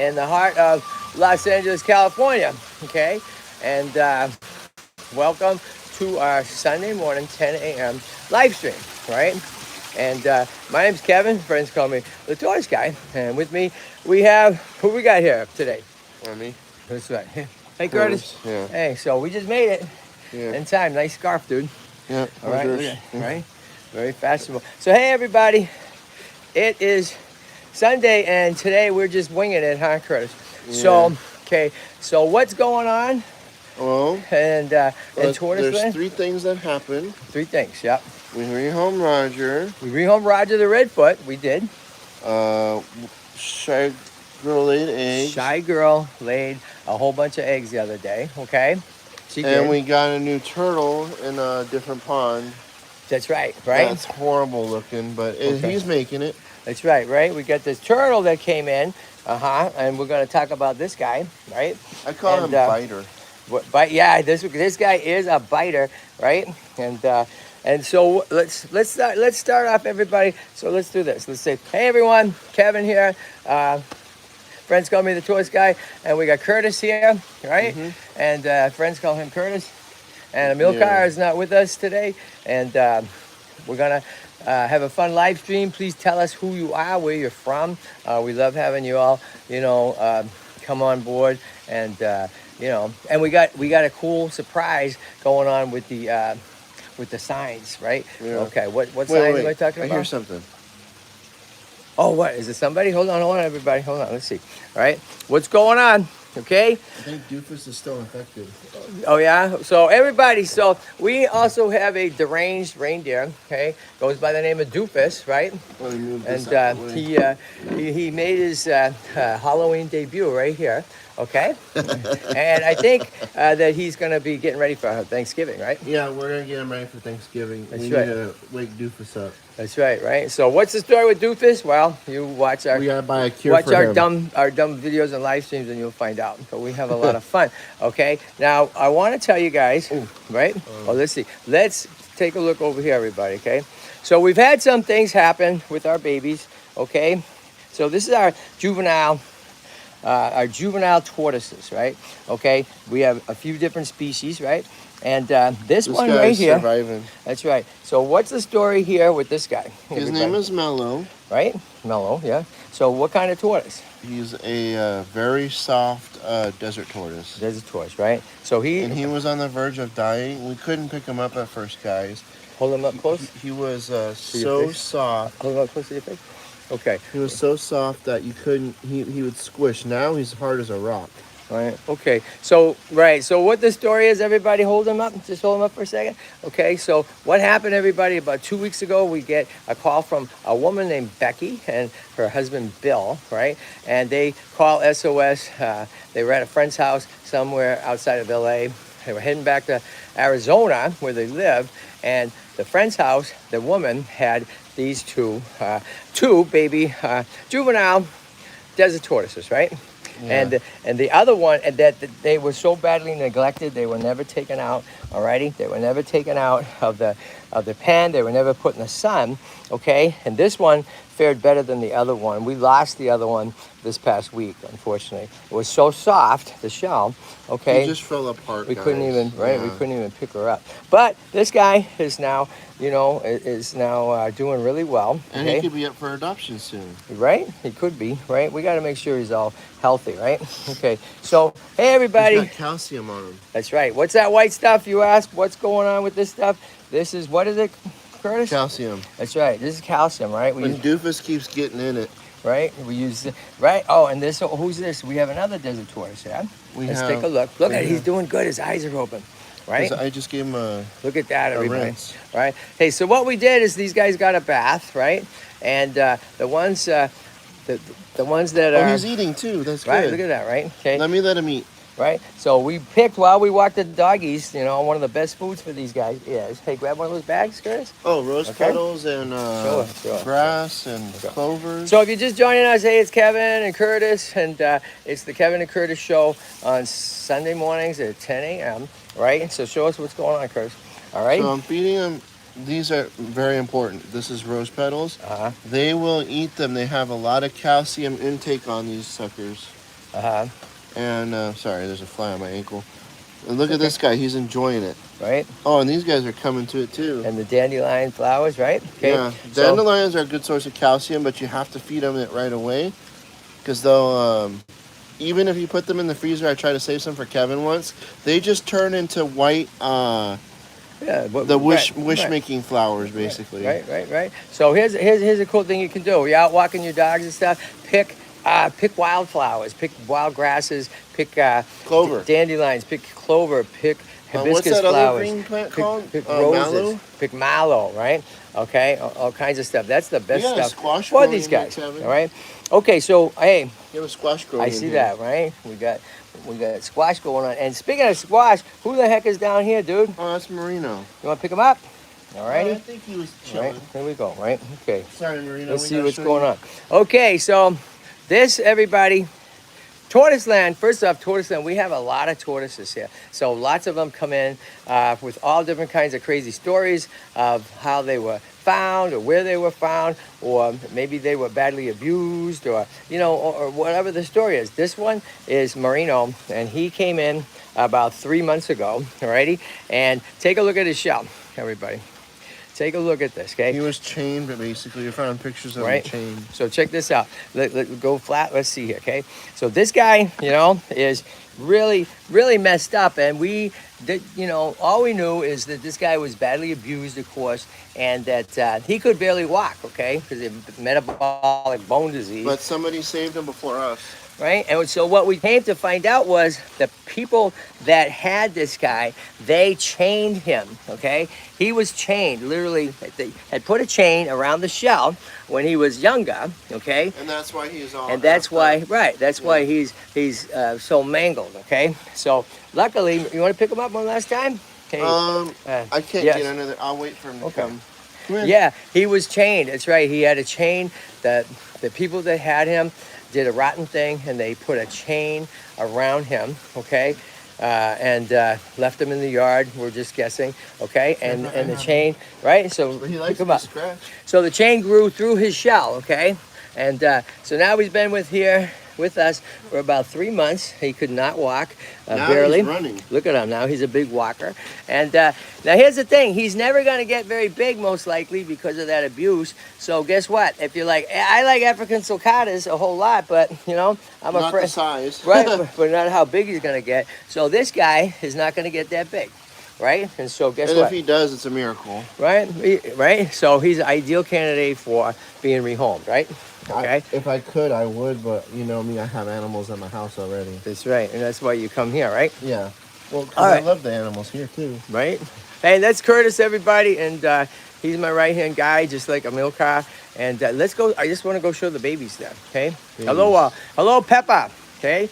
in the heart of Los Angeles, California. Okay, and welcome to our Sunday morning 10 a.m. live stream. Right, and my name's Kevin. Friends call me the Tortoise Guy, and with me we have who we got here today. Me. That's right. Hey, Curtis. Yeah. Hey, so we just made it in time. Nice scarf, dude. Yeah. All right. Look at, right. Very fashionable. So hey, everybody. It is Sunday, and today we're just winging it, huh, Curtis? Yeah. So, okay. So what's going on? Well, and TortoiseLand? There's 3 things that happened. 3 things. Yep. We rehome Roger. We rehome Roger the Redfoot. We did. Shy girl laid eggs. Shy girl laid a whole bunch of eggs the other day. Okay. She did. And we got a new turtle in a different pond. That's right. Right. That's horrible looking, but he's making it. That's right. Right. We got this turtle that came in. And we're going to talk about this guy. Right. I call him Biter. But yeah, this guy is a biter, right? And so let's start off, everybody. So let's do this. Let's say, hey everyone, Kevin here. Friends call me the Tortoise Guy, and we got Curtis here, right? Mm-hmm. And friends call him Curtis. And Amilcar is not with us today, and we're gonna have a fun live stream. Please tell us who you are, where you're from. We love having you all, come on board, and and we got a cool surprise going on with the signs, right? Yeah. Okay, what signs am I talking about? I hear something. Oh, what? Is it somebody? Hold on, everybody. Hold on, let's see. All right, what's going on? Okay. I think Doofus is still infected. Oh, yeah? So, everybody, so we also have a deranged reindeer, okay? Goes by the name of Doofus, right? And he made his Halloween debut right here, okay? And I think that he's going to be getting ready for Thanksgiving, right? Yeah, we're going to get him ready for Thanksgiving. That's right. We need to wake Doofus up. That's right, right? So what's the story with Doofus? Well, you watch we gotta buy a cure for our dumb videos and live streams, and you'll find out. But we have a lot of fun. Okay. Now I want to tell you guys, right? Let's see. Let's take a look over here, everybody. Okay. So we've had some things happen with our babies. Okay. So this is our juvenile tortoises, right? Okay. We have a few different species, right? And this one right here. Surviving. That's right. So what's the story here with this guy? His name is Mellow. Right? Mellow, yeah. So what kind of tortoise? He's a very soft desert tortoise. Desert tortoise, right? So he was on the verge of dying. We couldn't pick him up at first, guys. Hold him up close. He was so soft. Hold him up close to your face. Okay. He was so soft that you couldn't. He would squish. Now he's hard as a rock. Right. Okay. So, right. So what the story is, everybody hold him up. Just hold him up for a second. Okay. So what happened, everybody? About 2 weeks ago, we get a call from a woman named Becky and her husband, Bill, right? And they call SOS. They were at a friend's house somewhere outside of LA. They were heading back to Arizona where they live. And the friend's house, the woman had these two baby juvenile desert tortoises, right? Yeah. And the other one, that they were so badly neglected, they were never taken out. Alrighty, they were never taken out of the pen. They were never put in the sun. Okay, and this one fared better than the other one. We lost the other one this past week, unfortunately. It was so soft, the shell. Okay, it just fell apart. We couldn't even we couldn't even pick her up. But this guy is now, doing really well. And he could be up for adoption soon. Right? He could be. Right? We got to make sure he's all healthy. Right? Okay. So hey, everybody. He's got calcium on him. That's right. What's that white stuff? You ask. What's going on with this stuff? This is, what is it, Curtis? Calcium. That's right. This is calcium, right? Doofus keeps getting in it. Right? We use, right? Oh, and this, who's this? We have another desert tortoise, yeah? Let's take a look. Look at, he's doing good. His eyes are open, right? I just gave him look at that, everybody. Rinse. Right? Hey, so what we did is these guys got a bath, right? And the ones that are... Oh, he's eating too. That's right, good. Look at that, right? Okay. Let him eat. Right? So we picked, while we walked the doggies, one of the best foods for these guys is, hey, grab one of those bags, Curtis. Oh, rose petals and grass and clovers. So if you're just joining us, hey, it's Kevin and Curtis, and it's the Kevin and Curtis show on Sunday mornings at 10 a.m., right? So show us what's going on, Curtis. All right? So I'm feeding them. These are very important. This is rose petals. They will eat them. They have a lot of calcium intake on these suckers. And sorry, there's a fly on my ankle. And look at this guy; he's enjoying it. Right? Oh, and these guys are coming to it too. And the dandelion flowers, right? Okay. Yeah, dandelions are a good source of calcium, but you have to feed them it right away, because they'll. Even if you put them in the freezer, I try to save some for Kevin once. They just turn into white. Yeah, The wish making flowers, basically. Right. So here's a cool thing you can do. You're out walking your dogs and stuff. Pick wildflowers, pick wild grasses, pick Clover, dandelions, pick clover, pick hibiscus what's that flowers. other green plant called? Pick roses, mallow? pick mallow, right? Okay, all kinds of stuff. That's the best stuff squash for these guys. All right. Okay, so hey, you have a squash growing. I see that, right? We got squash going on. And speaking of squash, who the heck is down here, dude? Oh, that's Marino. You want to pick him up? All righty. I think he was chilling. Right, here we go, right? Okay. Sorry, Marino. Let's see what's going on. Okay, so this, everybody, TortoiseLand. First off, TortoiseLand, we have a lot of tortoises here. So lots of them come in with all different kinds of crazy stories of how they were found or where they were found, or maybe they were badly abused, or or whatever the story is. This one is Marino, and he came in about 3 months ago. Alrighty, and take a look at his shell, everybody. Take a look at this, okay? He was chained, but basically you found pictures of him chained. So check this out. Let go flat. Let's see here, okay? So this guy, is really, really messed up, and we did, all we knew is that this guy was badly abused, of course, and that he could barely walk, okay, because of metabolic bone disease. But somebody saved him before us. Right? And so what we came to find out was the people that had this guy, they chained him, okay? He was chained, literally, they had put a chain around the shell when he was younger, okay? And that's why he's all. And that's why, why he's so mangled, okay? So luckily, you want to pick him up one last time? Okay. I can't get another. I'll wait for him to come. Come here. Yeah, he was chained. That's right. He had a chain. The people that had him did a rotten thing, and they put a chain around him, okay, and left him in the yard. We're just guessing, okay, and the chain, right? So But he likes pick him to up. scratch. So the chain grew through his shell, okay, and so now he's been with us for about 3 months. He could not walk, Now barely. he's running. Look at him now. He's a big walker. And now here's the thing. He's never going to get very big, most likely, because of that abuse. So guess what? If you're like, I like African sulcatas a whole lot, but, I'm Not afraid. the size. Right, but not how big he's going to get. So this guy is not going to get that big. Right? And so guess And what? if he does, it's a miracle. Right? So he's an ideal candidate for being rehomed, right? Okay. If I could, I would, but you know me, I have animals at my house already. That's right. And that's why you come here, right? Yeah. Well, 'cause All right. I love the animals here too. Right? Hey, that's Curtis, everybody, and he's my right-hand guy, just like a milk car. And let's go. I just want to go show the babies there. Okay. Babies. Hello, Peppa. Okay.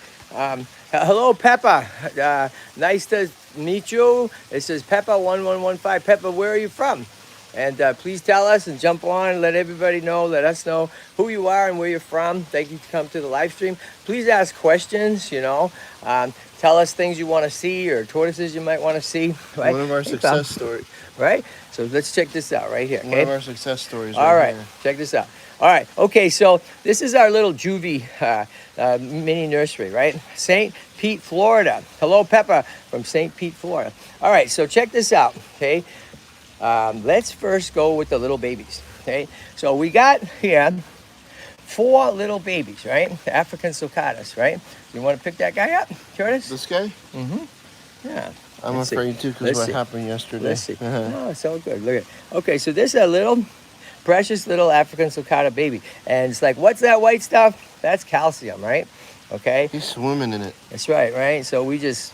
Hello, Peppa. Nice to meet you. It says Peppa 1115. Peppa, where are you from? And please tell us and jump on. Let everybody know. Let us know who you are and where you're from. Thank you for coming to the live stream. Please ask questions. Tell us things you want to see or tortoises you might want to see. Right? One of our success stories. Right? So let's check this out right here. Okay? One of our success stories. All right. Here. Check this out. All right. Okay. So this is our little juvie mini nursery, right? St. Pete, Florida. Hello, Peppa from St. Pete, Florida. All right. So check this out. Okay. Let's first go with the little babies. Okay. So we got here 4 little babies, right? African sulcatas, right? You want to pick that guy up, Curtis? This guy? Yeah. I'm Let's afraid see. too, because Let's what see. happened yesterday. Let's see. Oh, so good. Look at it. Okay, so this is a little precious little African sulcata baby. And it's like, what's that white stuff? That's calcium, right? Okay. He's swimming in it. That's right? So we just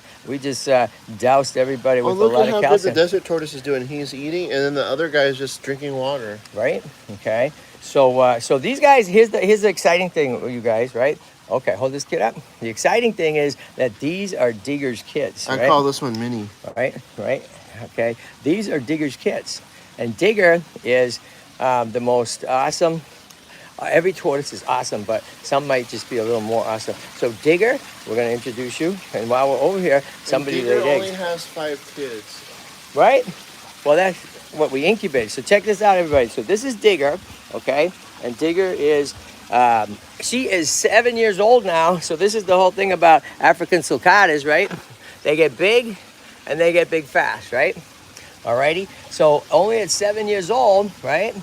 doused everybody with a look lot at of how good calcium. the desert tortoise is doing. He's eating, and then the other guy is just drinking water. Right? Okay. So these guys, here's the exciting thing, you guys, right? Okay, hold this kid up. The exciting thing is that these are Digger's kids. I right? call this one Minnie. Right. Okay. These are Digger's kids. And Digger is the most awesome. Every tortoise is awesome, but some might just be a little more awesome. So Digger, we're going to introduce you. And while we're over here, somebody Digger laid only eggs. has 5 kids. Right? Well, that's what we incubated. So check this out, everybody. So this is Digger, okay? And Digger is She is 7 years old now. So this is the whole thing about African sulcatas, right? They get big and they get big fast, right? Alrighty. So only at 7 years old, right?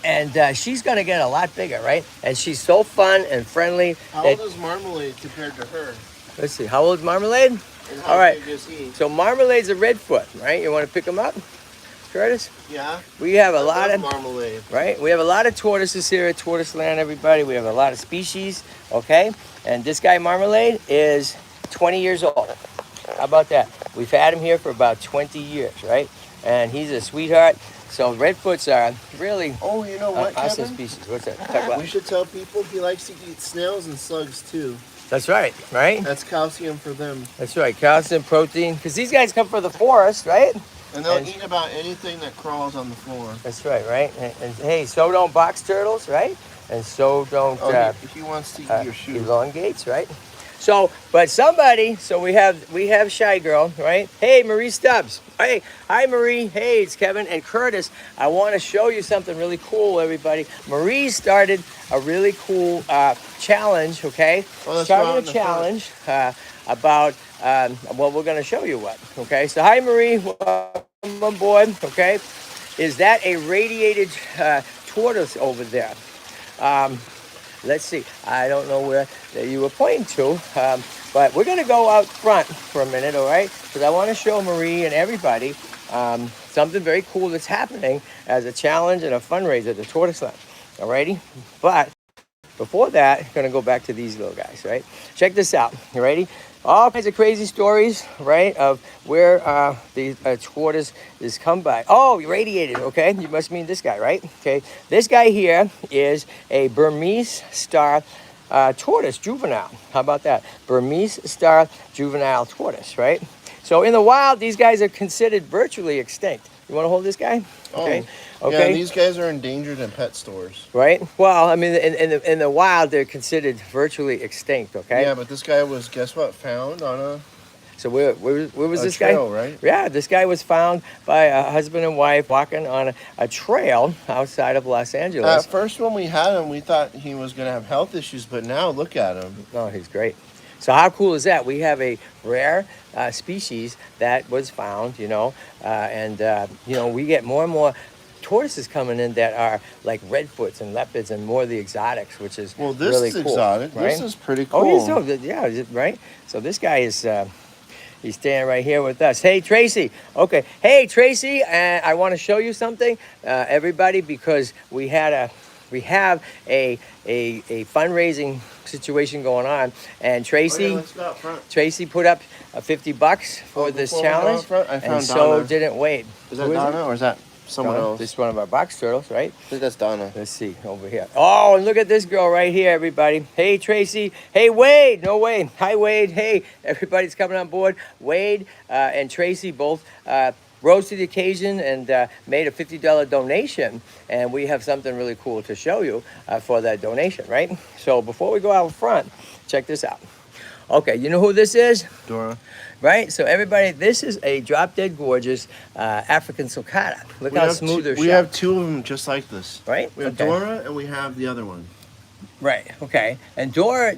And she's going to get a lot bigger, right? And she's so fun and friendly. How old is Marmalade compared to her? Let's see. How old is Marmalade? And how All right. big is he? So Marmalade's a redfoot, right? You want to pick him up, Curtis? Yeah. We have a I lot love of Marmalade. right. We have a lot of tortoises here at TortoiseLand, everybody. We have a lot of species, okay? And this guy Marmalade is 20 years old. How about that? We've had him here for about 20 years, right? And he's a sweetheart. So redfoots are really Oh, you know what, awesome Kevin? species. What's that? Talk about. We should tell people he likes to eat snails and slugs too. That's right, right? That's calcium for them. That's right. Calcium, protein, because these guys come from the forest, right? And they'll And- eat about anything that crawls on the floor. That's right, right? And hey, so don't box turtles, right? And so don't Oh, he wants to eat your shoes. elongates, right? So, but somebody, so we have Shy Girl, right? Hey, Marie Stubbs. Hey, hi, Marie. Hey, it's Kevin and Curtis. I want to show you something really cool, everybody. Marie started a really cool challenge, okay? Oh, that's right on started the a challenge about, well, we're going to show you what, okay? So, hi, Marie. Welcome on board, okay? Is that a radiated tortoise over there? Let's see. I don't know where that you were pointing to, but we're going to go out front for a minute, all right? Because I want to show Marie and everybody something very cool that's happening as a challenge and a fundraiser at the TortoiseLand, all righty? But before that, I'm going to go back to these little guys, right? Check this out. You ready? All kinds of crazy stories, right, of where the tortoise is come by. Oh, radiated, okay? You must mean this guy, right? Okay. This guy here is a Burmese star tortoise juvenile. How about that? Burmese star juvenile tortoise, right? So in the wild, these guys are considered virtually extinct. You want to hold this guy? Okay. Oh, Okay. yeah, these guys are endangered in pet stores. Right? Well, I mean, in the wild, they're considered virtually extinct. Okay. Yeah, but this guy was, guess what, found on a So where was this trail, guy? right? Yeah, this guy was found by a husband and wife walking on a trail outside of Los Angeles. At first, when we had him, we thought he was going to have health issues, but now look at him. Oh, he's great. So how cool is that? We have a rare species that was found, you know, and you know, we get more and more tortoises coming in that are like redfoots and leopards and more of the exotics, which is Well, this really is cool, exotic. right? This is pretty cool. Oh, yeah, right. So this guy is he's standing right here with us. Hey, Tracy. Okay. Hey, Tracy. I want to show you something, everybody, because we have a fundraising situation going on, and Tracy. Oh, yeah, let's go out front. Tracy put up $50 for this before we go challenge, out front, I found and so Donna. didn't wait. Is that Who Donna or is that someone Donna? else? This is one of our box turtles, right? I think that's Donna. Let's see over here. Oh, and look at this girl right here, everybody. Hey, Tracy. Hey, Wade. No, Wade. Hi, Wade. Hey, everybody's coming on board. Wade and Tracy both rose to the occasion and made a $50 donation. And we have something really cool to show you for that donation, right? So before we go out front, check this out. Okay, you know who this is? Dora. Right? So everybody, this is a drop-dead gorgeous African sulcata. Look how smooth they're We have two of them just like this. Right? We have Okay. Dora and we have the other one. Right. Okay. And Dora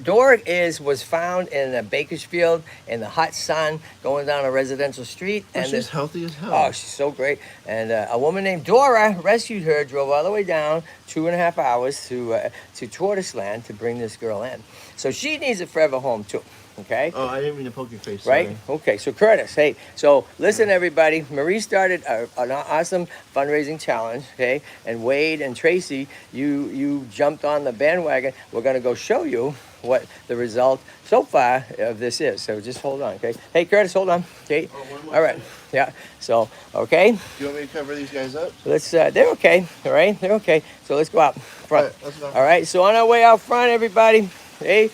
was found in a Bakersfield in the hot sun, going down a residential street. And And she's healthy as hell. oh, she's so great. And a woman named Dora rescued her, drove all the way down 2.5 hours to TortoiseLand to bring this girl in. So she needs a forever home too. Okay. Oh, I didn't mean to poke your face. Right? Sorry. Okay, so Curtis, hey, so listen, everybody. Marie started an awesome fundraising challenge, okay? And Wade and Tracy, you jumped on the bandwagon. We're going to go show you what the result so far of this is. So just hold on, okay? Hey, Curtis, hold on. Okay. Oh, one more All right. thing. Yeah. So, okay. Do you want me to cover these guys up? Let's, they're okay. All right. They're okay. So let's go out front. All right, let's go. All right. So on our way out front, everybody, hey,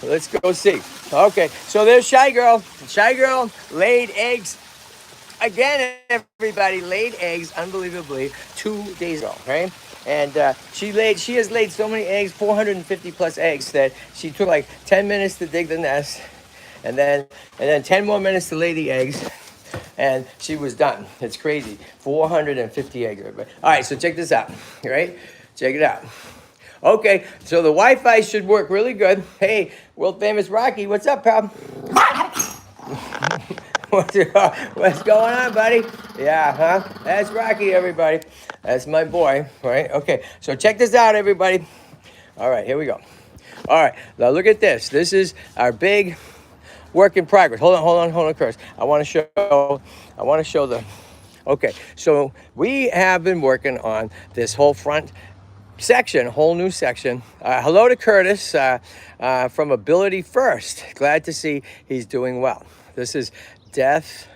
let's go see. Okay, so there's Shy Girl. Shy Girl laid eggs again. Everybody laid eggs, unbelievably, 2 days ago. Okay, and she has laid so many eggs, 450 plus eggs, that she took like 10 minutes to dig the nest, and then 10 more minutes to lay the eggs. and she was done. It's crazy. 450 eggs, everybody. All right, so check this out, right? Check it out. Okay, so the Wi-Fi should work really good. Hey, world famous Rocky, what's up, pal? What's going on, buddy? Yeah, huh? That's Rocky, everybody. That's my boy, right? Okay, so check this out, everybody. All right, here we go. All right, now look at this. This is our big work in progress. Hold on, Chris. I want to show the. Okay, so we have been working on this whole front section, whole new section. Hello to Curtis from Ability First. Glad to see he's doing well. This is Death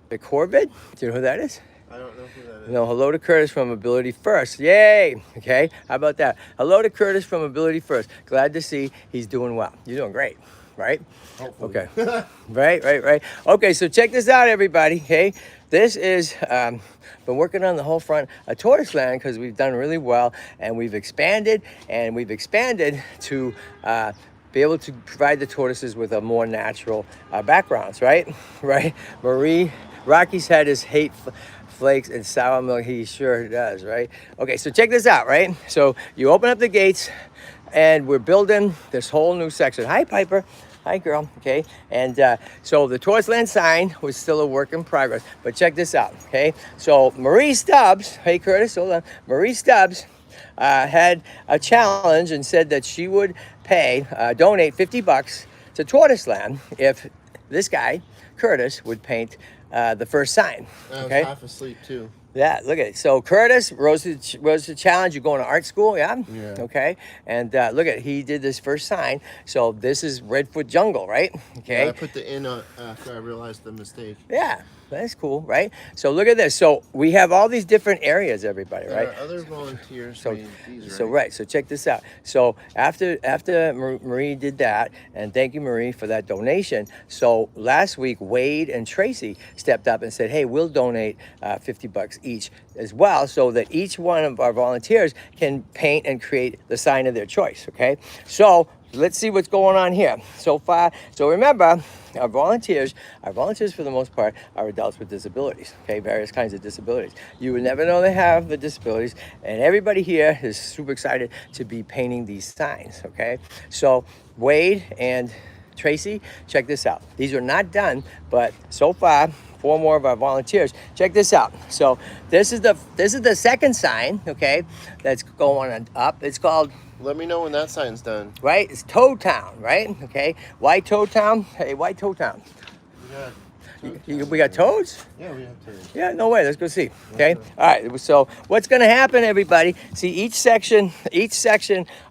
McCorbett. Do you know who that is? I don't know who that is. No, hello to Curtis from Ability First. Yay! Okay, how about that? Hello to Curtis from Ability First. Glad to see he's doing well. You're doing great, right? Hopefully. Okay. Right. Okay, so check this out, everybody. Okay, this is been working on the whole front of TortoiseLand because we've done really well and we've expanded to be able to provide the tortoises with a more natural backgrounds, right? Right. Rocky's head is hate flakes and sour milk. He sure does, right? Okay, so check this out, right? So you open up the gates and we're building this whole new section. Hi, Piper. Hi, girl. Okay, and so the TortoiseLand sign was still a work in progress, but check this out. Okay, so Marie Stubbs, hey Curtis, hold on. Marie Stubbs had a challenge and said that she would donate $50 to TortoiseLand if this guy Curtis would paint the first sign. I Okay, was half asleep too. yeah, look at it. So Curtis rose to the challenge. You're going to art school, yeah? Yeah. Okay. And look at it. He did this first sign. So this is Redfoot Jungle, right? Okay. Yeah, I put the in after I realized the mistake. Yeah, that's cool, right? So look at this. So we have all these different areas, everybody, There right? are other volunteers So- made these, right? So right, so check this out. So after Marie did that, and thank you, Marie, for that donation. So last week, Wade and Tracy stepped up and said, "Hey, we'll donate $50 each as well, so that each one of our volunteers can paint and create the sign of their choice." Okay, so let's see what's going on here so far. So remember, our volunteers for the most part are adults with disabilities, okay, various kinds of disabilities. You would never know they have the disabilities, and everybody here is super excited to be painting these signs, okay? So Wade and Tracy, check this out. These are not done, but so far, 4 more of our volunteers. Check this out. So this is the second sign, okay, that's going up. It's called, Let me know when that sign's done. right? It's Toad Town, right? Okay. Why Toad Town? Hey, why Toad Town? We got toads? Yeah, we have toads. Yeah, no way. Let's go see. Okay. All right. So what's going to happen, everybody? See, each section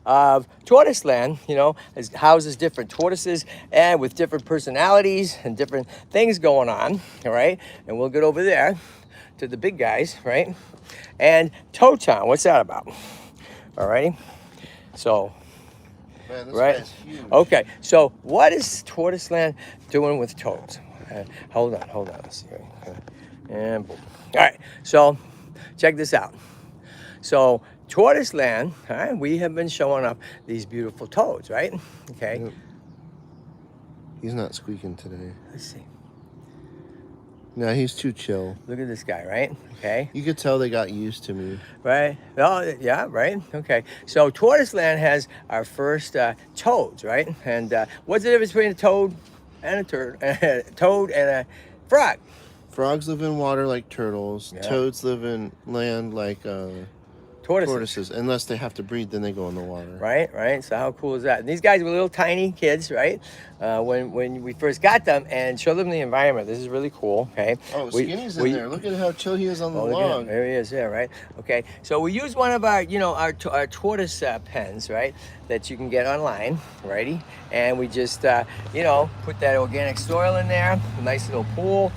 of TortoiseLand, houses different tortoises and with different personalities and different things going on. All right. And we'll get over there to the big guys, right? And Toad Town, what's that about? All righty. So, Man, this right? guy's huge. Okay. So what is TortoiseLand doing with toads? Hold on. Let's see. And boom. All right. So check this out. So TortoiseLand, all right, we have been showing up these beautiful toads, right? Okay. Yep. He's not squeaking today. Let's see. No, he's too chill. Look at this guy, right? Okay. You could tell they got used to me. Right. Oh, yeah. Right. Okay. So TortoiseLand has our first toads, right? And what's the difference between a toad and a turd? A toad and a frog. Frogs live in water like turtles. Yeah. Toads live in land like tortoises. Unless they have to breed, then they go in the water. Right. So how cool is that? And these guys were little tiny kids, right? When we first got them and showed them the environment. This is really cool. Okay. Oh, Skinny's in there. Look at how chill he is on the Look at him. log. There he is. Yeah. Right. Okay. So we use one of our, our tortoise pens, right? That you can get online, righty? And we just, put that organic soil in there. A nice little pool.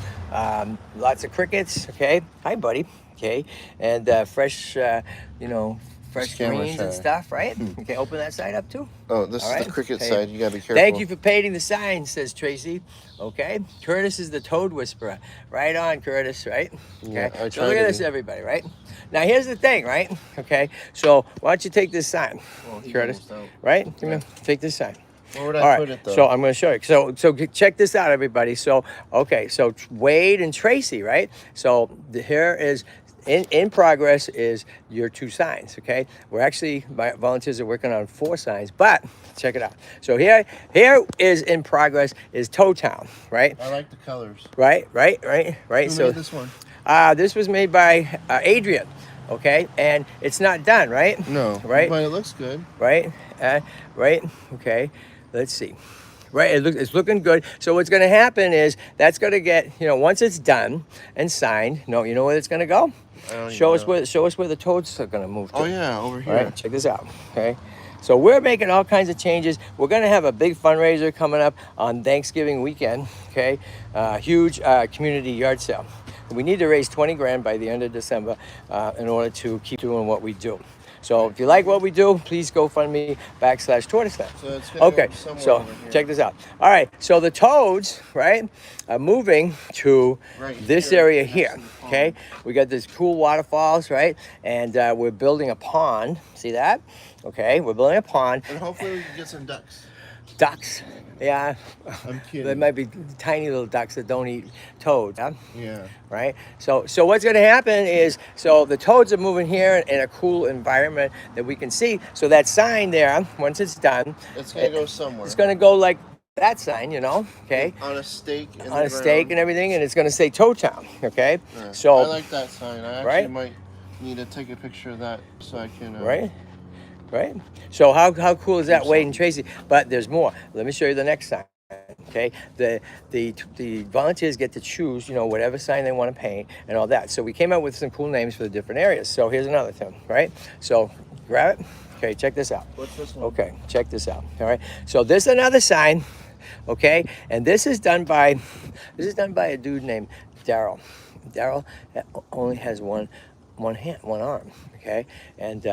Lots of crickets. Okay. Hi, buddy. Okay. And fresh, fresh greens and stuff, right? Okay, open that side up too. Oh, this All is right. the cricket Okay. side. You gotta be careful. Thank you for painting the sign, says Tracy. Okay. Curtis is the toad whisperer. Right on, Curtis, right? Yeah, Okay. I So try look at to this, be. everybody, right? Now here's the thing, right? Okay. So why don't you take this sign, Well, he's Curtis? almost out. Right? Come here. Take this sign. Where would All I right, put it though? so I'm going to show you. So check this out, everybody. So, okay, so Wade and Tracy, right? So here is in progress is your 2 signs. Okay, we're actually my volunteers are working on 4 signs, but check it out. So here is in progress is Toe Town, right? I like the colors. Right. Who So made this one? this was made by Adrian. Okay, and it's not done, right? No, Right. but it looks good. Right? Right? Okay. Let's see. Right, it's looking good. So what's going to happen is that's going to get, once it's done and signed, you know where it's going to go? I don't Show even know. us where the toads are going to move to. Oh yeah, over here. All right, check this out. Okay. So we're making all kinds of changes. We're going to have a big fundraiser coming up on Thanksgiving weekend. Okay. Huge community yard sale. We need to raise 20 grand by the end of December in order to keep doing what we do. So if you like what we do, please GoFundMe /TortoiseLand. So it's gonna Okay, go somewhere so over here. check this out. All right, so the toads, right, are moving to Right this here, area next here. to the pond. Okay, we got this cool waterfalls, right, and we're building a pond. See that? Okay, we're building a pond. And hopefully we can get some ducks. Ducks, yeah. I'm kidding. There might be tiny little ducks that don't eat toads. Huh? Yeah. Right? So what's going to happen is, so the toads are moving here in a cool environment that we can see. So that sign there, once it's done, It's gonna go somewhere. it's going to go like that sign, okay? On a stake. In On the a stake ground. and everything, and it's going to say Toe Town, okay? Yeah. So, I like that sign. I actually right? might need to take a picture of that so I can. Right? So how cool is that, Wade and Tracy? But there's more. Let me show you the next sign. Okay, the volunteers get to choose, whatever sign they want to paint and all that. So we came up with some cool names for the different areas. So here's another thing, right? So grab it. Okay, check this out. What's this one? Okay, check this out. All right. So this is another sign. Okay, and this is done by a dude named Daryl. Daryl only has one hand, one arm. Okay, and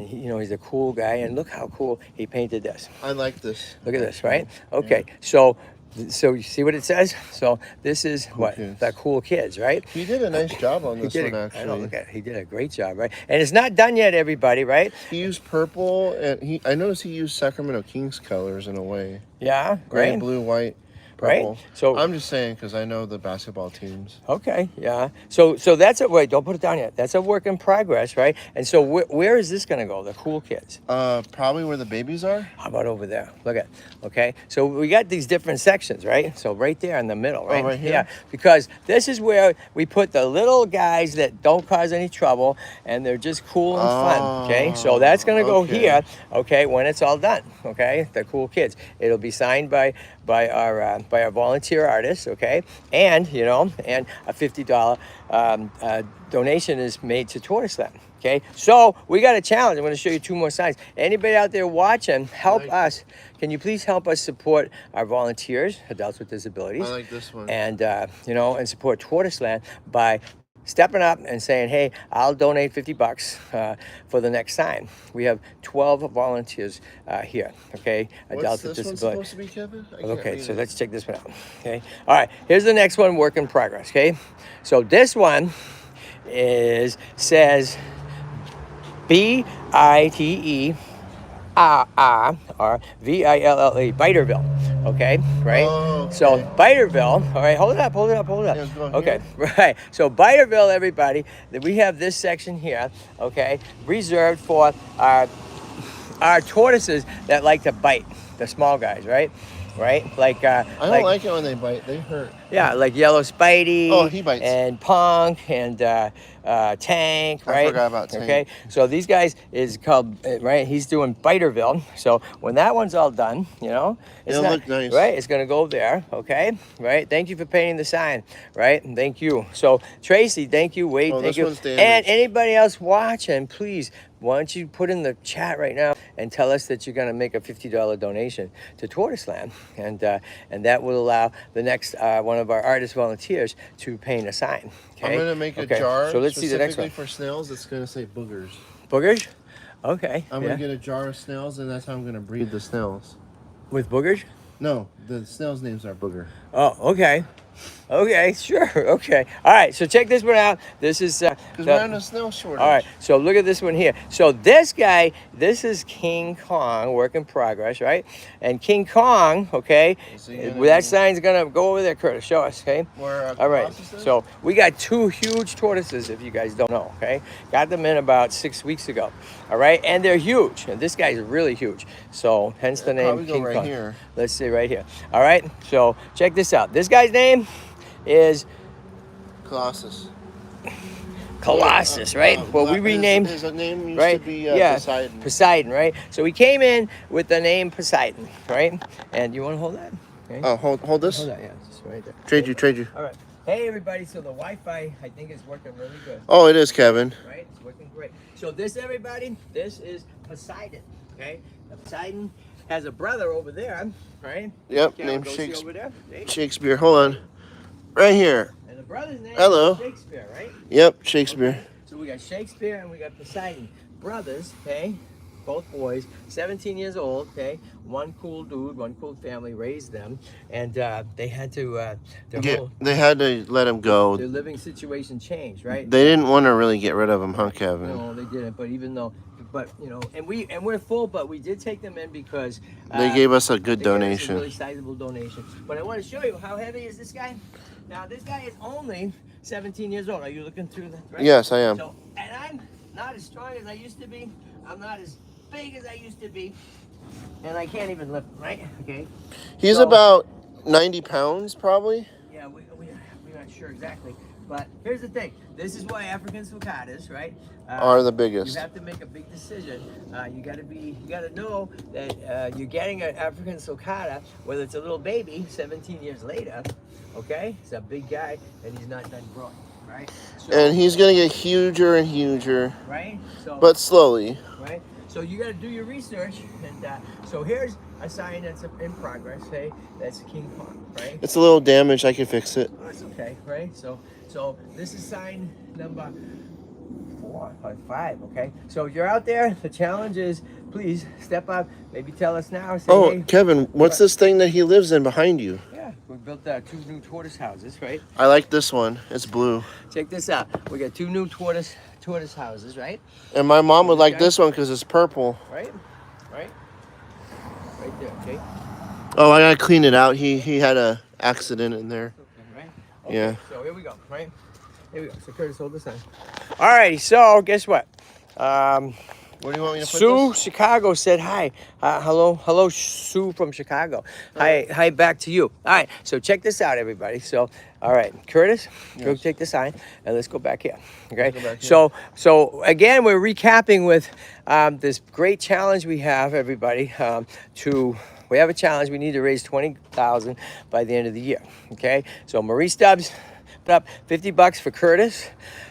he's a cool guy, and look how cool he painted this. I like this. Look at this, right? Okay, so you see what it says? So this is Kids. the cool kids, right? He did a nice job on this one, actually. I know, look at it. He did a great job, right? And it's not done yet, everybody, right? He used purple, and I noticed he used Sacramento Kings colors in a way. Yeah, Gray, right? blue, white, Right? purple. So- I'm just saying because I know the basketball teams. Okay, yeah. So that's it. Wait, don't put it down yet. That's a work in progress, right? And so where is this going to go? The cool kids. Probably where the babies are. How about over there? Look at. Okay, so we got these different sections, right? So right there in the middle, right? right here? Yeah, because this is where we put the little guys that don't cause any trouble and they're just cool and fun. Okay, so that's going to go okay. here. Okay, when it's all done. Okay, the cool kids. It'll be signed by our volunteer artists. Okay, and and a $50 donation is made to TortoiseLand. Okay, so we got a challenge. I'm going to show you 2 more signs. Anybody out there watching, help us. Can you please help us support our volunteers, adults with disabilities? I like this one. And, and support TortoiseLand by stepping up and saying, hey, I'll donate $50 for the next sign. We have 12 volunteers here, okay? What's Adults with this one disabilities. supposed to be, Kevin? I can't Okay, read so it. let's check this one out. Okay, all right. Here's the next one, work in progress. Okay, so this one says BITERR or VILLE, Biterville. Okay, right? Oh, okay. So Biterville. All right, hold it up. Yeah, go Okay, here. right. So Biterville, everybody. We have this section here. Okay, reserved for our tortoises that like to bite, the small guys, right? Like I don't like it when they bite. They hurt. yeah, like Yellow Spidey. Oh, he bites. And Punk and Tank, right? I forgot about Tank. Okay, so these guys is called, right? He's doing Biterville. So when that one's all done, it's It'll not, look nice. right? It's gonna go there, okay? Right? Thank you for painting the sign, right? And thank you. So Tracy, thank you. Wade, Oh, thank this you. one's damaged. And anybody else watching, please. Why don't you put in the chat right now and tell us that you're going to make a $50 donation to TortoiseLand, and that will allow the next one of our artist volunteers to paint a sign. Okay? I'm gonna make a Okay, jar So let's see the next specifically one. for snails. It's gonna say boogers. Boogers. Okay. I'm yeah. gonna get a jar of snails, and that's how I'm gonna breed the snails. With boogers. No, the snails' names are booger. Oh, okay. Okay, sure. Okay. All right. So check this one out. This is Because we're in a snow shortage. all right. So look at this one here. So this guy, this is King Kong, work in progress, right? And King Kong, okay, that sign's gonna go over there, Curtis. Show us, okay? Where, all right. Colossus is? So we got 2 huge tortoises, if you guys don't know, okay? Got them in about 6 weeks ago. All right, and they're huge. And this guy's really huge. So hence the name King right Kong. here. Let's see right here. All right. So check this out. This guy's name is Colossus. Colossus, right? Well, we renamed. His name used right? to be yeah, Poseidon. Poseidon, right? So we came in with the name Poseidon, right? And you want to hold that? Okay. Oh, hold this. Hold that, yeah, just right there. Trade you. All right. Hey, everybody. So the Wi-Fi, I think, is working really good. Oh, it is, Kevin. Right? It's working great. So this, everybody, this is Poseidon, okay? Now, Poseidon has a brother over there, right? Yep, Okay, named go see Shakespeare. over there. See? Shakespeare. Hold on. Right here. And the brother's name Hello. is Shakespeare, right? Yep, Shakespeare. Okay. So we got Shakespeare and we got Poseidon. Brothers, okay? Both boys, 17 years old, okay? One cool dude, one cool family raised them. And they had to, They had to let him go. their living situation changed, right? They didn't want to really get rid of him, huh, Kevin? No, they didn't. But even though, you know, and we're full, but we did take them in because They gave us a good they gave us donation. a really sizable donation. But I want to show you how heavy is this guy. Now this guy is only 17 years old. Are you looking through that? Right? Yes, I am. So, and I'm not as strong as I used to be. I'm not as big as I used to be, and I can't even lift. Right? Okay. He's So- about 90 pounds, probably. Yeah, we're not sure exactly. But here's the thing. This is why African sulcatas, right? Are the biggest. You have to make a big decision. You gotta know that you're getting an African sulcata, whether it's a little baby, 17 years later, okay? He's a big guy and he's not done growing, right? So, And he's going to get huger and huger, right? So, but slowly. right? So you gotta do your research, and so here's a sign that's in progress. Hey, that's King Kong, right? It's a little damaged. I can fix it. Oh, it's okay, right? So this is sign number 4 or 5, okay? So if you're out there, the challenge is please step up, maybe tell us now. Say, Oh, hey, Kevin, what's this thing that he lives in behind you? yeah, we built 2 new tortoise houses, right? I like this one. It's blue. Check this out. We got 2 new tortoise houses, right? And my mom would like Okay. this one because it's purple. Right there, okay? Oh, I gotta clean it out. He had a accident in there. Okay, right? Okay, Yeah. So here we go, right? Here we go. So Curtis, hold this on. All right, so guess what? Where do you want me to put Sue, this? Chicago said hi. Hello, Sue from Chicago. Hi, back to you. All right, so check this out, everybody. So, all right, Curtis, go Yes. take the sign, and let's go back here. Okay. Go back here. So again, we're recapping with this great challenge we have, everybody. We have a challenge. We need to raise 20,000 by the end of the year. Okay. So Marie Stubbs put up $50 for Curtis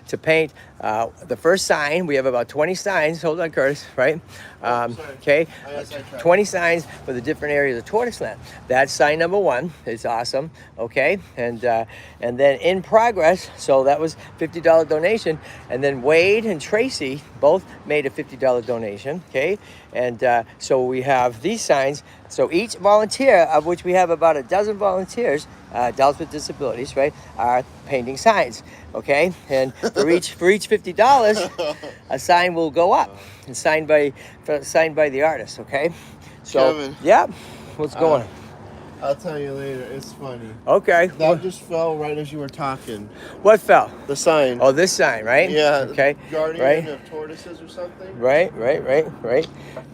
to paint the first sign. We have about 20 signs. Hold on, Curtis, right? Sorry. Okay, I got sidetracked. 20 signs for the different areas of TortoiseLand. That's sign number 1. It's awesome. Okay, and then in progress. So that was $50 donation, and then Wade and Tracy both made a $50 donation. Okay, and so we have these signs. So each volunteer, of which we have about a dozen volunteers, adults with disabilities, right, are painting signs. Okay, and for each $50, a sign will go up, and signed by the artist. Okay, so Kevin. yeah, what's going on? I'll tell you later. It's funny. Okay, That just fell right as you were talking. what fell? The sign. Oh, this sign, right? Yeah. Okay. Guardian Right. of tortoises or something. Right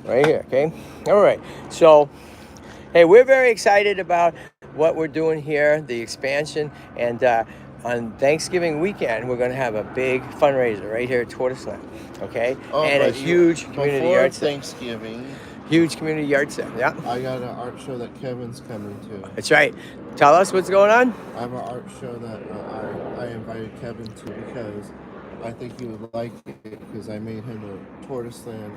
here. Okay. All right. So, hey, we're very excited about what we're doing here, the expansion, and on Thanksgiving weekend, we're going to have a big fundraiser right here at TortoiseLand. Okay, and a but huge community before yard sale. Thanksgiving, Huge community yard sale. Yeah, I got an art show that Kevin's coming to. that's right. Tell us what's going on. I have an art show that I invited Kevin to because I think he would like it because I made him a TortoiseLand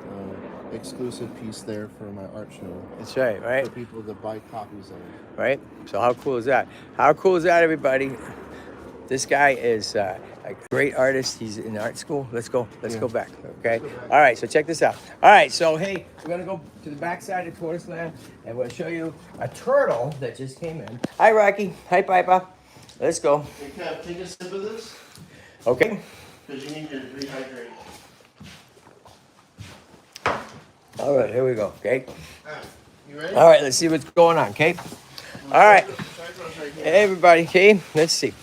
exclusive piece there for my art show That's right. Right. for people to buy copies of. Right. So how cool is that? How cool is that, everybody? This guy is a great artist. He's in art school. Let's go back. Okay. All right. So check this out. All right. So hey, we're gonna go to the backside of TortoiseLand, and we'll show you a turtle that just came in. Hi, Rocky. Hi, Piper. Let's go. Hey, Kev, take a sip of this. Okay. Because you need to rehydrate. All right, here we go. Okay. Alright, you ready? All right, let's see what's going on. Okay. All right. Hey, everybody. Okay. Let's see.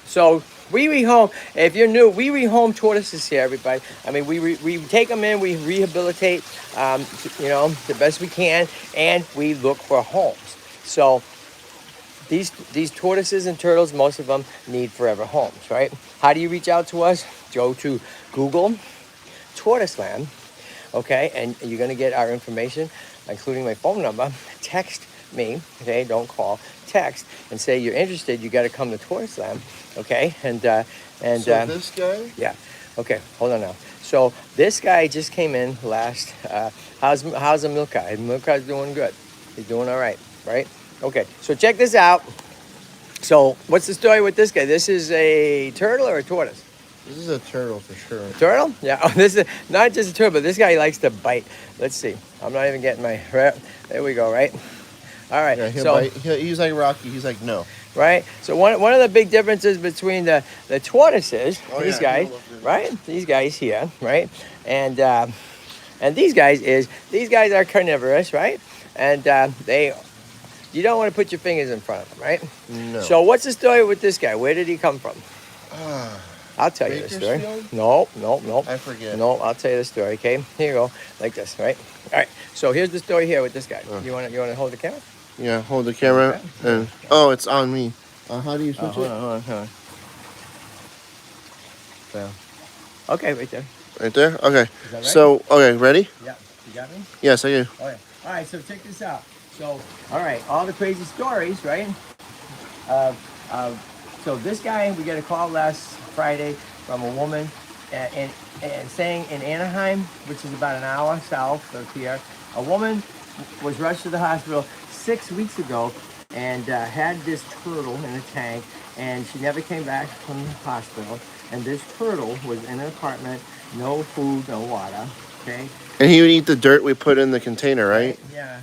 So we rehome. If you're new, we rehome tortoises here, everybody. I mean, we take them in, we rehabilitate, you know, the best we can, and we look for homes. So these tortoises and turtles, most of them need forever homes, right? How do you reach out to us? Go to Google TortoiseLand, okay, and you're gonna get our information, including my phone number. Text me, okay, don't call. Text and say you're interested. You got to come to TortoiseLand, okay, and So this guy? yeah, okay, hold on now. So this guy just came in last. How's the milk guy? Milk guy's doing good. He's doing all right, right? Okay, so check this out. So what's the story with this guy? This is a turtle or a tortoise? This is a turtle for sure. Turtle? Yeah. Oh, this is not just a turtle, but this guy likes to bite. Let's see. I'm not even getting my. There we go. Right. All right. Yeah, he'll so bite. He's like Rocky. He's like, no. right. So one of the big differences between the tortoises, these yeah, guys, right? These guys here, right? And these guys are carnivorous, right? And you don't want to put your fingers in front of them, right? No. So what's the story with this guy? Where did he come from? Ah, I'll tell you the story. Bakersfield? No. I forget. No, I'll tell you the story. Okay, here you go, like this, right? All right. So here's the story here with this guy. You want to hold the camera? Yeah, hold the camera. Okay. And oh, it's on me. How do you switch Hold it? on. So, okay, right there. Right there? Okay. Is that right? So, okay, ready? Yeah, you got me. Yes, I do. Okay. All right. So check this out. So, all right, all the crazy stories, right? So this guy, we got a call last Friday from a woman, and saying in Anaheim, which is about an hour south of here, a woman was rushed to the hospital 6 weeks ago and had this turtle in a tank, and she never came back from the hospital. And this turtle was in an apartment, no food, no water. Okay. And he would eat the dirt we put in the container, right? Yeah.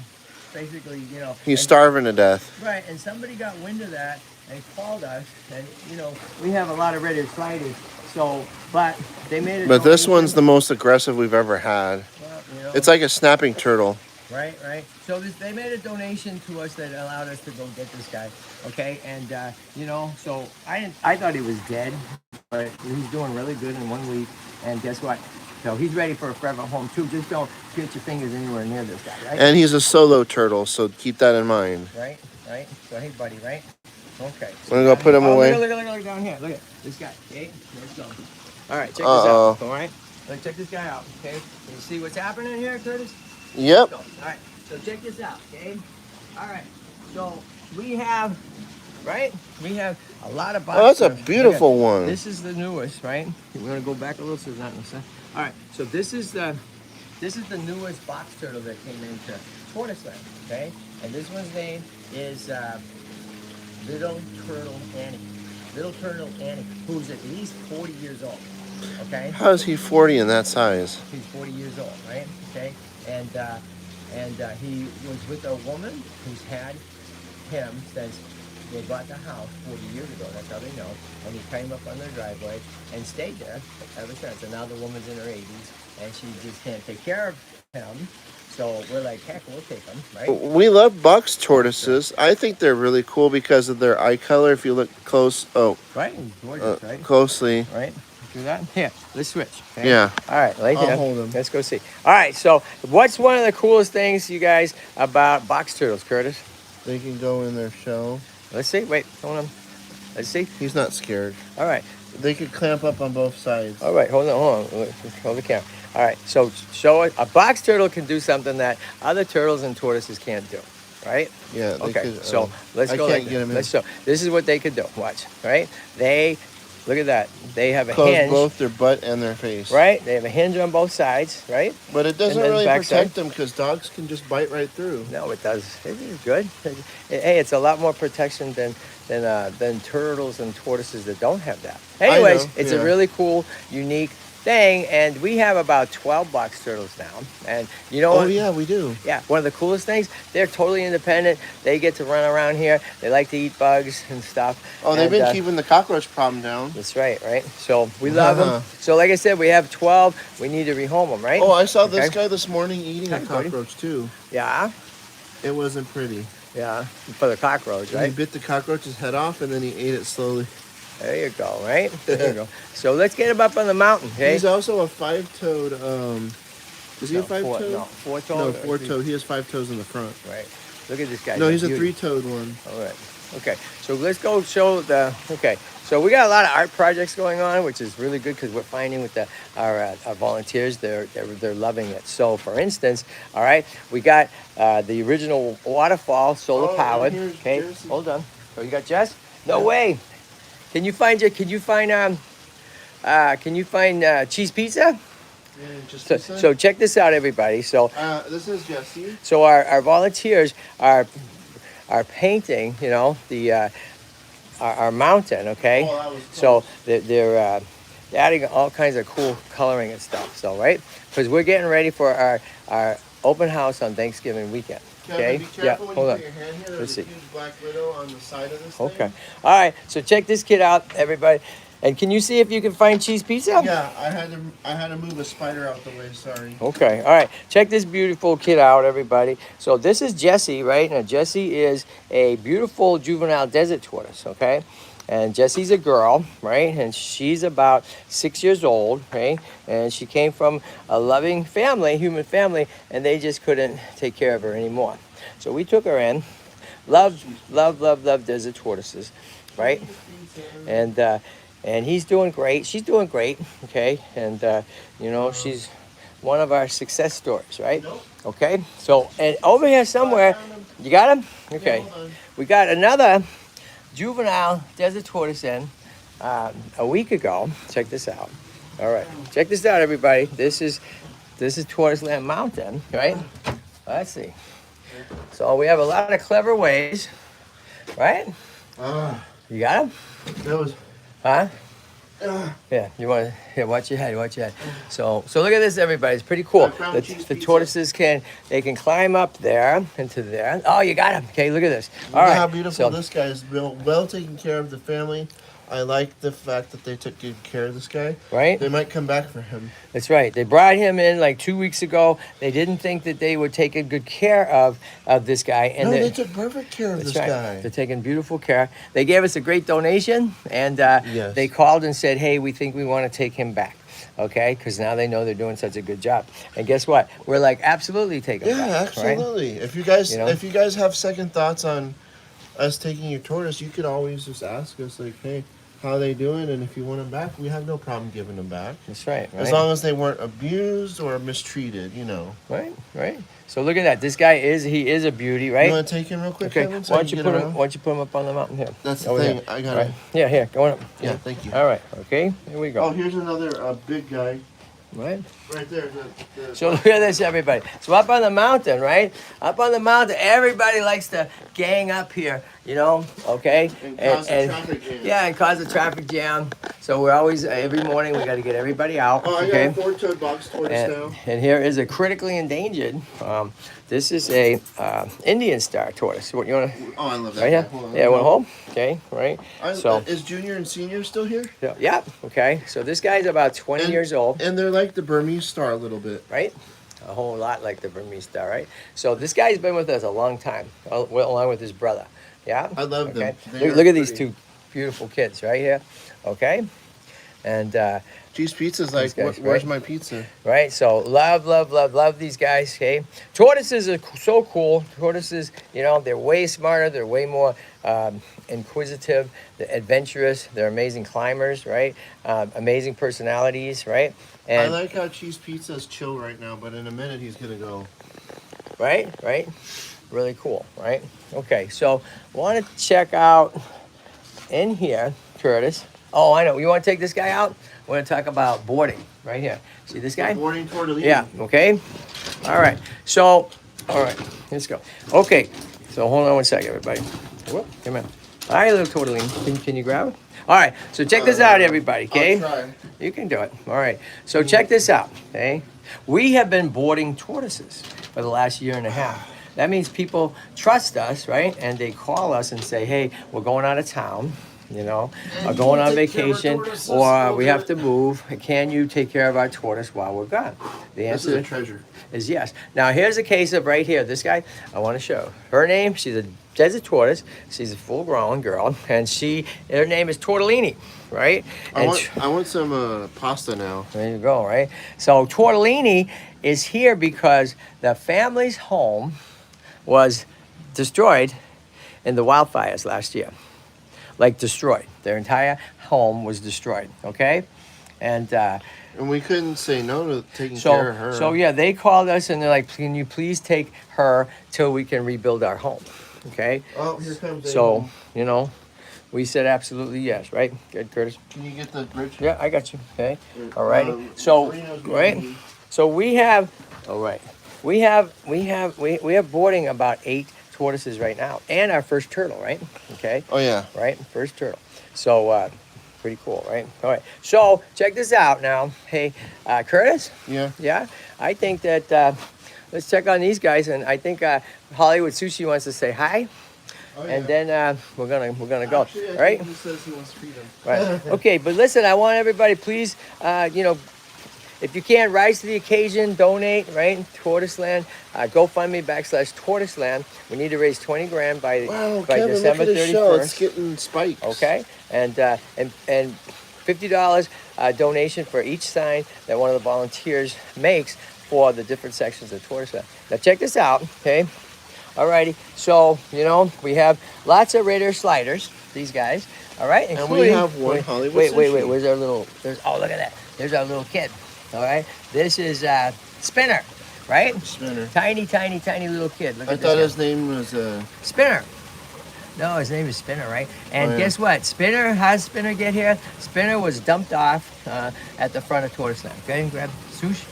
Basically, you know. He's starving to death. Right, and somebody got wind of that and called us, and you know, we have a lot of reddish sightings. So, but they made it. But this one's the most aggressive we've ever had. Well, you know, It's like a snapping turtle. right. So they made a donation to us that allowed us to go get this guy. Okay, and you know, so I thought he was dead, but he's doing really good in 1 week. And guess what? So he's ready for a forever home too. Just don't get your fingers anywhere near this guy, right? And he's a solo turtle, so keep that in mind. Right. So hey, buddy, right? Okay. I'm gonna go put him away. Look down here. Look at this guy. Okay, let's go. All right, check this out. All right, let's check this guy out. Okay, can you see what's happening here, Curtis? Yep. Let's go. All right, so check this out. Okay. All right, so we have a lot of boxes. Oh, that's a beautiful one. This is the newest, right? We're gonna go back a little so it's not in the sun. All right, so this is the newest box turtle that came into TortoiseLand. Okay, and this one's name is Little Turtle Annie, who's at least 40 years old. Okay. How is he 40 in that size? He's 40 years old, right? Okay, and he was with a woman who's had him since they bought the house 40 years ago. That's how they know. And he came up on their driveway and stayed there ever since. And now the woman's in her 80s, and she just can't take care of him. So we're like, heck, we'll take him, right? We love box tortoises. I think they're really cool because of their eye color. If you look close, Right, gorgeous, right? closely. Right. Do that. Here, let's switch. Okay? Yeah. All right, right I'll here. hold him. Let's go see. All right. So, what's one of the coolest things, you guys, about box turtles, Curtis? They can go in their shell. Let's see. Wait, hold on. Let's see. He's not scared. All right. They could clamp up on both sides. All right. Hold on. Hold the camera. All right. So, show it. A box turtle can do something that other turtles and tortoises can't do. Right? Yeah. They Okay. could, So let's I go. can't Like get him in. Let's show. This is what they could do. Watch. Right? Look at that. They have a Close hinge. both their butt and their face. Right? They have a hinge on both sides. Right? But it doesn't And then really backside. protect them because dogs can just bite right through. No, it does. It is good. Hey, it's a lot more protection than turtles and tortoises that don't have that. Anyways, know, it's yeah. a really cool, unique thing, and we have about 12 box turtles now. And you know Oh what? yeah, we do. Yeah, one of the coolest things, they're totally independent. They get to run around here. They like to eat bugs and stuff. Oh, they've And, been keeping the cockroach problem down. That's right, right? So we love them. So like I said, we have 12. We need to rehome them, right? Oh, I saw Okay. this guy this morning eating a Hi, buddy. cockroach too. Yeah, It wasn't pretty. yeah, for the cockroach, He right? bit the cockroach's head off and then he ate it slowly. There you go, right? There you go. So let's get him up on the mountain, okay? He's also a five-toed. Is he a Four, five-toed? no, four-toed. No, or four-toed. He has 5 toes in the front. Right. Look at this guy. No, he's a beauty. 3-toed one. All right. Okay. So let's go show the. Okay. So we got a lot of art projects going on, which is really good because we're finding with our volunteers, they're loving it. So for instance, all right, we got the original waterfall, solar powered. and here's Okay. Jesse. Hold on. So you got Jess? No way. Can you find cheese pizza? Yeah, just So check this out, everybody. So this is Jesse. So our volunteers are painting, you know, the our mountain, okay? Oh, that was So close. they're adding all kinds of cool coloring and stuff. So right, because we're getting ready for our open house on Thanksgiving weekend. Okay? Kevin, be careful when hold you on. put your hand here. Let's There's see. a huge black widow on the side of this Okay. thing. All right. So check this kid out, everybody. And can you see if you can find cheese pizza? Yeah, I had to move a spider out the way. Sorry. Okay, all right. Check this beautiful kid out, everybody. So this is Jessie, right? Now Jessie is a beautiful juvenile desert tortoise, okay? And Jessie's a girl, right? And she's about 6 years old, right? And she came from a loving family, human family, and they just couldn't take care of her anymore. So we took her in. Love desert tortoises, right? And he's doing great. She's doing great, okay? And, you know, she's one of our success stories, right? Nope. Okay? So, and over here somewhere, you got him? Okay. Yeah, hold on. We got another juvenile desert tortoise in a week ago. Check this out. All right. Check this out, everybody. This is TortoiseLand Mountain, right? Let's see. So we have a lot of clever ways, right? You got him? That was. Huh? Yeah, you want to, yeah, watch your head, watch your head. So look at this, everybody. It's pretty cool. I found cheese The pizza. tortoises can climb up there into there. Oh, you got him. Okay, look at this. All Look right. at how beautiful so, this guy is. Well taken care of the family. I like the fact that they took good care of this guy. Right? They might come back for him. That's right. They brought him in like 2 weeks ago. They didn't think that they would take good care of this guy. And No, they took perfect care of That's this right. guy. They're taking beautiful care. They gave us a great donation, and Yes. they called and said, hey, we think we want to take him back. Okay, because now they know they're doing such a good job. And guess what? We're like, absolutely take him Yeah, back. Right? absolutely. If you guys You know? if you guys have second thoughts on us taking your tortoise, you could always just ask us like, hey, how are they doing? And if you want them back, we have no problem giving them back. That's right. As long as they weren't abused or mistreated, you know. Right. So look at that. This guy is a beauty, right? You want to take him real quick, Okay. Kevin? Why don't you I put can get him? around? Why don't you put him up on the mountain here? That's the Over thing. here. I got Right. it. Yeah, here, going up. Yeah, thank you. All right. Okay. Here we go. Oh, here's another big guy. Right. Right there. So look at this, everybody. So up on the mountain, right? Up on the mountain, everybody likes to gang up here, you know, okay? And cause a traffic jam. Yeah, and cause a traffic jam. So we're always, every morning, we got to get everybody out, Oh, I okay? got a 4-toed box tortoise now. And here is a critically endangered. This is a Indian star tortoise. What you want to? Oh, I love that. Right here. guy. Hold on, Yeah, hold one on. home. Okay, right. So Is Junior and Senior still here? yeah. Okay. So this guy's about 20 And- years old. And they're like the Burmese star a little bit. Right? A whole lot like the Burmese star, right? So this guy's been with us a long time, along with his brother. Yeah? I love them. Okay. They Look, are look at these pretty. two beautiful kids right here. Okay? And, Cheese Pizza's like, guys, where's right? my pizza? right? So love these guys, okay? Tortoises are so cool. Tortoises, you know, they're way smarter. They're way more inquisitive, they're adventurous. They're amazing climbers, right? Amazing personalities, right? I And like how Cheese Pizza's chill right now, but in a minute he's gonna go. right? Really cool, right? Okay, so want to check out in here, Curtis. Oh, I know. You want to take this guy out? We're going to talk about boarding right here. See this guy? Boarding tortellini. Yeah, okay. All right. So, all right, let's go. Okay, so hold on one second, everybody. Whoop, come in. All right, little tortellini. Can you grab it? All right, so check this out, everybody, okay? I'll try. You can do it. All right, so check this out, okay? We have been boarding tortoises for the last year and a half. That means people trust us, right? And they call us and say, hey, we're going out of town, you know, or going on vacation, or we have to move. Can you take care of our tortoise while we're gone? The This is answer a treasure. is yes. Now here's a case of right here. This guy, I want to show. Her name, she's a desert tortoise. She's a full-grown girl, and her name is Tortellini, right? And I want some pasta now. there you go, right? So Tortellini is here because the family's home was destroyed in the wildfires last year. Like destroyed. Their entire home was destroyed, okay? And we couldn't say no to taking care of her. So yeah, they called us and they're like, can you please take her till we can rebuild our home, okay? Oh, here comes So, you know, we said absolutely yes, right? Good, Curtis? Can you get the bridge? Yeah, I got you, okay? All righty. So, right? So we have, all right. We are boarding about 8 tortoises right now, and our first turtle, right? Okay. Oh yeah. Right, first turtle. So pretty cool, right? All right. So check this out now. Hey, Curtis. Yeah. Yeah. I think that let's check on these guys, and I think Hollywood Sushi wants to say hi. Oh, yeah. And then we're gonna go. Actually, All right. He says he wants to feed him. Right. Okay, but listen, I want everybody, please, you know, if you can, rise to the occasion, donate, right? TortoiseLand, GoFundMe /TortoiseLand. We need to raise 20 grand by Kevin, December look at his 31st. shell. It's getting spikes. Okay, and $50 donation for each sign that one of the volunteers makes for the different sections of TortoiseLand. Now check this out, okay? Alrighty, so you know we have lots of Raider sliders. These guys, all right, And we have one Hollywood Wait, Sushi. where's our little? Oh, look at that. There's our little kid. All right, this is Spinner, right? Spinner. Tiny little kid. Look I at thought this his name was Spinner. No, his name is Spinner, right? And Oh, yeah. guess what? Spinner, how did Spinner get here? Spinner was dumped off at the front of TortoiseLand. Okay, grab sushi.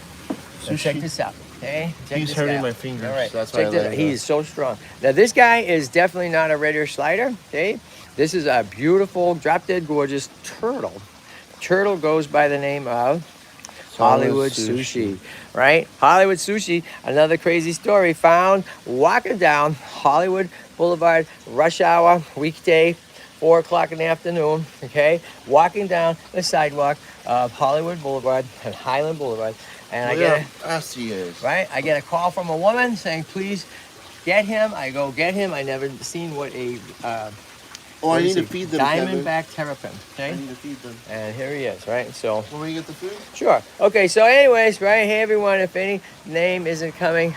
So check Sushi. this out. Okay, check He's this hurting out. my fingers. All right, That's why check I this let out. him He go. is so strong. Now this guy is definitely not a Raider slider. Okay, this is a beautiful, drop dead gorgeous turtle. Turtle goes by the name of Hollywood Sushi, right? Hollywood Sushi, another crazy story, found walking down Hollywood Boulevard, rush hour, weekday, 4 o'clock in the afternoon, okay? Walking down the sidewalk of Hollywood Boulevard and Highland Boulevard. And I get he is. right? I get a call from a woman saying, please get him. I go get him. I never seen what a I need to feed them, Kevin. Diamondback terrapin, I okay? need to feed them. And here he is, right? So When we get the food? sure. Okay, so anyways, right, hey everyone, if any name isn't coming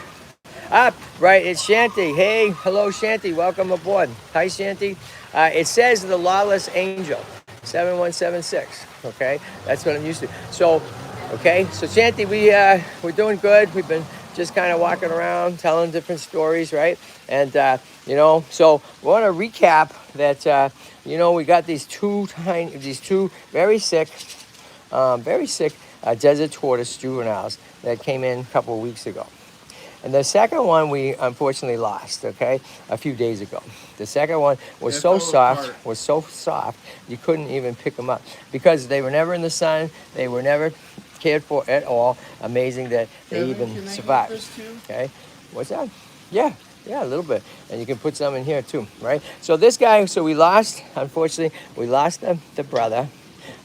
up, right, it's Shanty. Hey, hello Shanty, welcome aboard. Hi Shanty. It says the Lawless Angel, 7176, okay? That's what I'm used to. So, okay, so Shanty, we're doing good. We've been just kind of walking around, telling different stories, right? And, you know, so we want to recap that, you know, we got these two very sick desert tortoise juveniles that came in a couple of weeks ago. And the second one we unfortunately lost, okay, a few days ago. The second one was so soft, you couldn't even pick them up because they were never in the sun, they were never cared for at all. Amazing that they even survived. Okay, what's that? Yeah, a little bit. And you can put some in here too, right? So this guy, so we lost, unfortunately, we lost the brother.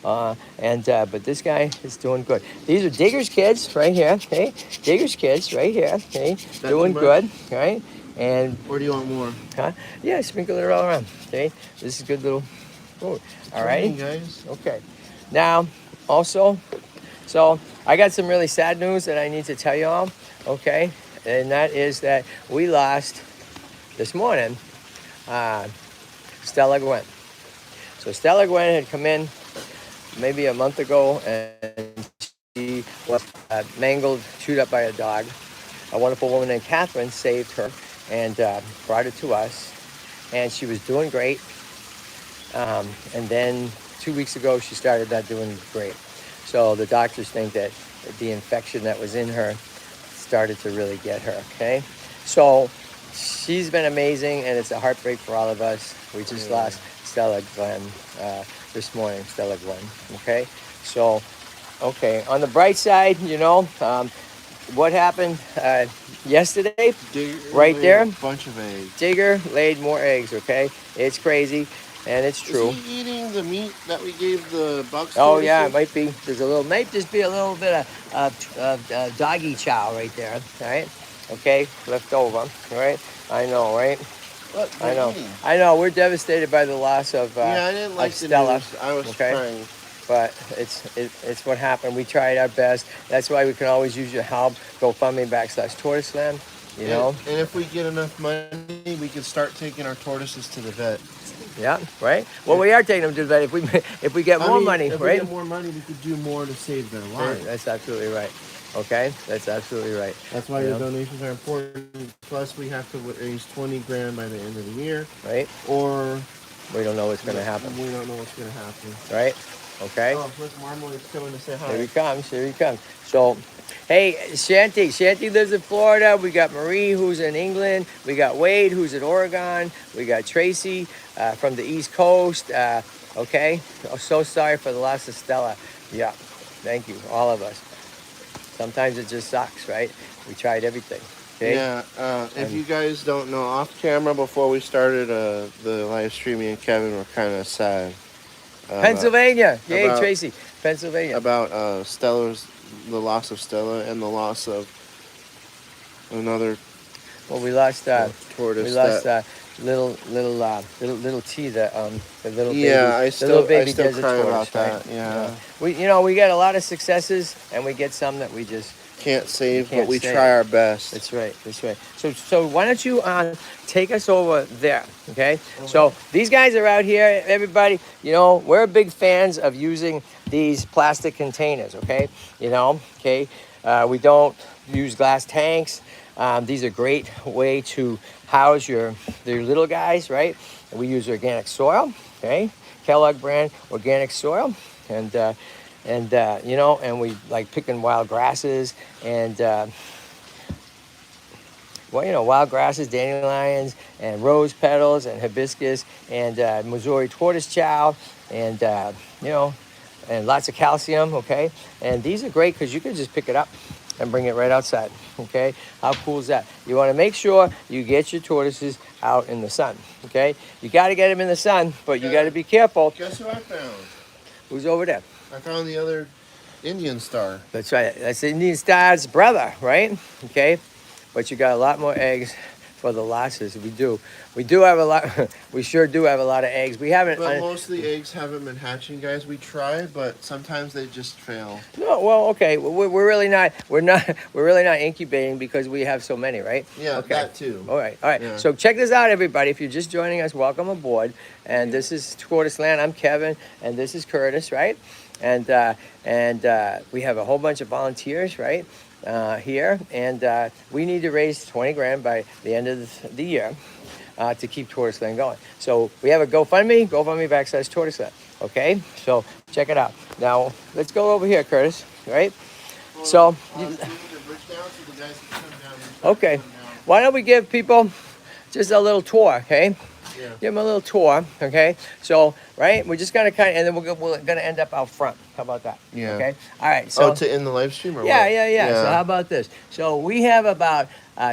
But this guy is doing good. These are Digger's kids right here, okay? Digger's kids right here, okay? Doing good, right? And Or do you want more? huh? Yeah, sprinkle it all around, okay? This is good little food. All right, guys. okay. Now, also, so I got some really sad news that I need to tell you all, okay? And that is that we lost this morning Stella Gwen. So Stella Gwen had come in maybe a month ago, and she was mangled, chewed up by a dog. A wonderful woman named Catherine saved her and brought her to us, and she was doing great. And then 2 weeks ago, she started not doing great. So the doctors think that the infection that was in her started to really get her, okay? So she's been amazing, and it's a heartbreak for all of us. We just lost Stella Glenn this morning, Stella Glenn. Okay, so okay, on the bright side, what happened yesterday? Digger Right laid there, a bunch of eggs. Digger laid more eggs. Okay, it's crazy, and it's true. Is he eating the meat that we gave the bucks? Oh yeah, tortoises? it might be. Might just be a little bit of doggy chow right there. All right, okay, left over. All right, I know, right? What? I They're know. eating. I know. We're devastated by the loss of Yeah, I didn't like the Stella. news. I was Okay, crying. but it's what happened. We tried our best. That's why we can always use your help. GoFundMe /TortoiseLand. You know. And if we get enough money, we can start taking our tortoises to the vet. Yeah. Right. Well, we are taking them to the vet if we get more money, if right? we get more money, we could do more to save their lives. That's absolutely right. Okay, that's absolutely right. That's why your donations are important. Plus, we have to raise 20 grand by the end of the year. Right. Or We don't know what's going to happen. we don't know what's going to happen. Right. Okay. Oh, look, Marmalade's coming to say hi. Here he comes. Here he comes. So, hey, Shanti. Shanti lives in Florida. We got Marie, who's in England. We got Wade, who's in Oregon. We got Tracy from the East Coast. Okay. Oh, so sorry for the loss of Stella. Yeah. Thank you, all of us. Sometimes it just sucks, right? We tried everything. Okay. Yeah. If you guys don't know, off camera before we started the live stream, me and Kevin were kind of sad. Pennsylvania. Yay, about- Tracy. Pennsylvania. About the loss of Stella and the loss of another Well, we lost. tortoise. We lost little T, the little baby. Yeah, the little baby I still desert cry tortoise, about right? that. Yeah. We get a lot of successes, and we get some that we just Can't save, can't but we save. try our best. That's right. That's right. So why don't you take us over there? Okay. So these guys are out here. Everybody, we're big fans of using these plastic containers. Okay. Okay. We don't use glass tanks. These are a great way to house your little guys, right? And we use organic soil. Okay. Kellogg brand organic soil, and we like picking wild grasses and wild grasses, dandelions, and rose petals, and hibiscus, and Missouri tortoise chow, and and lots of calcium. Okay, and these are great because you can just pick it up and bring it right outside. Okay, how cool is that? You want to make sure you get your tortoises out in the sun. Okay, you got to get them in the sun, but you got to be careful. Guess who I found? Who's over there? I found the other Indian star. That's right. That's Indian Star's brother, right? Okay. But you got a lot more eggs for the losses. We do. We do have a lot. We sure do have a lot of eggs. We haven't. But most of the eggs haven't been hatching, guys. We try, but sometimes they just fail. No. Well, okay. We're really not. We're really not incubating because we have so many, right? Yeah, Okay. that too. All right. All right. Yeah. So check this out, everybody. If you're just joining us, welcome aboard. And this is TortoiseLand. I'm Kevin, and this is Curtis, right? And we have a whole bunch of volunteers, right? Here, and we need to raise 20 grand by the end of the year to keep TortoiseLand going. So we have a GoFundMe /TortoiseLand. Okay, so check it out. Now let's go over here, Curtis. Right? So, okay. Why don't we give people just a little tour? Okay. Yeah. Give them a little tour, okay? So, right, we're just gonna and then we're gonna end up out front. How about that? Yeah. Okay. All right. So. To end the live stream or Yeah, what? yeah. So how about this? So we have about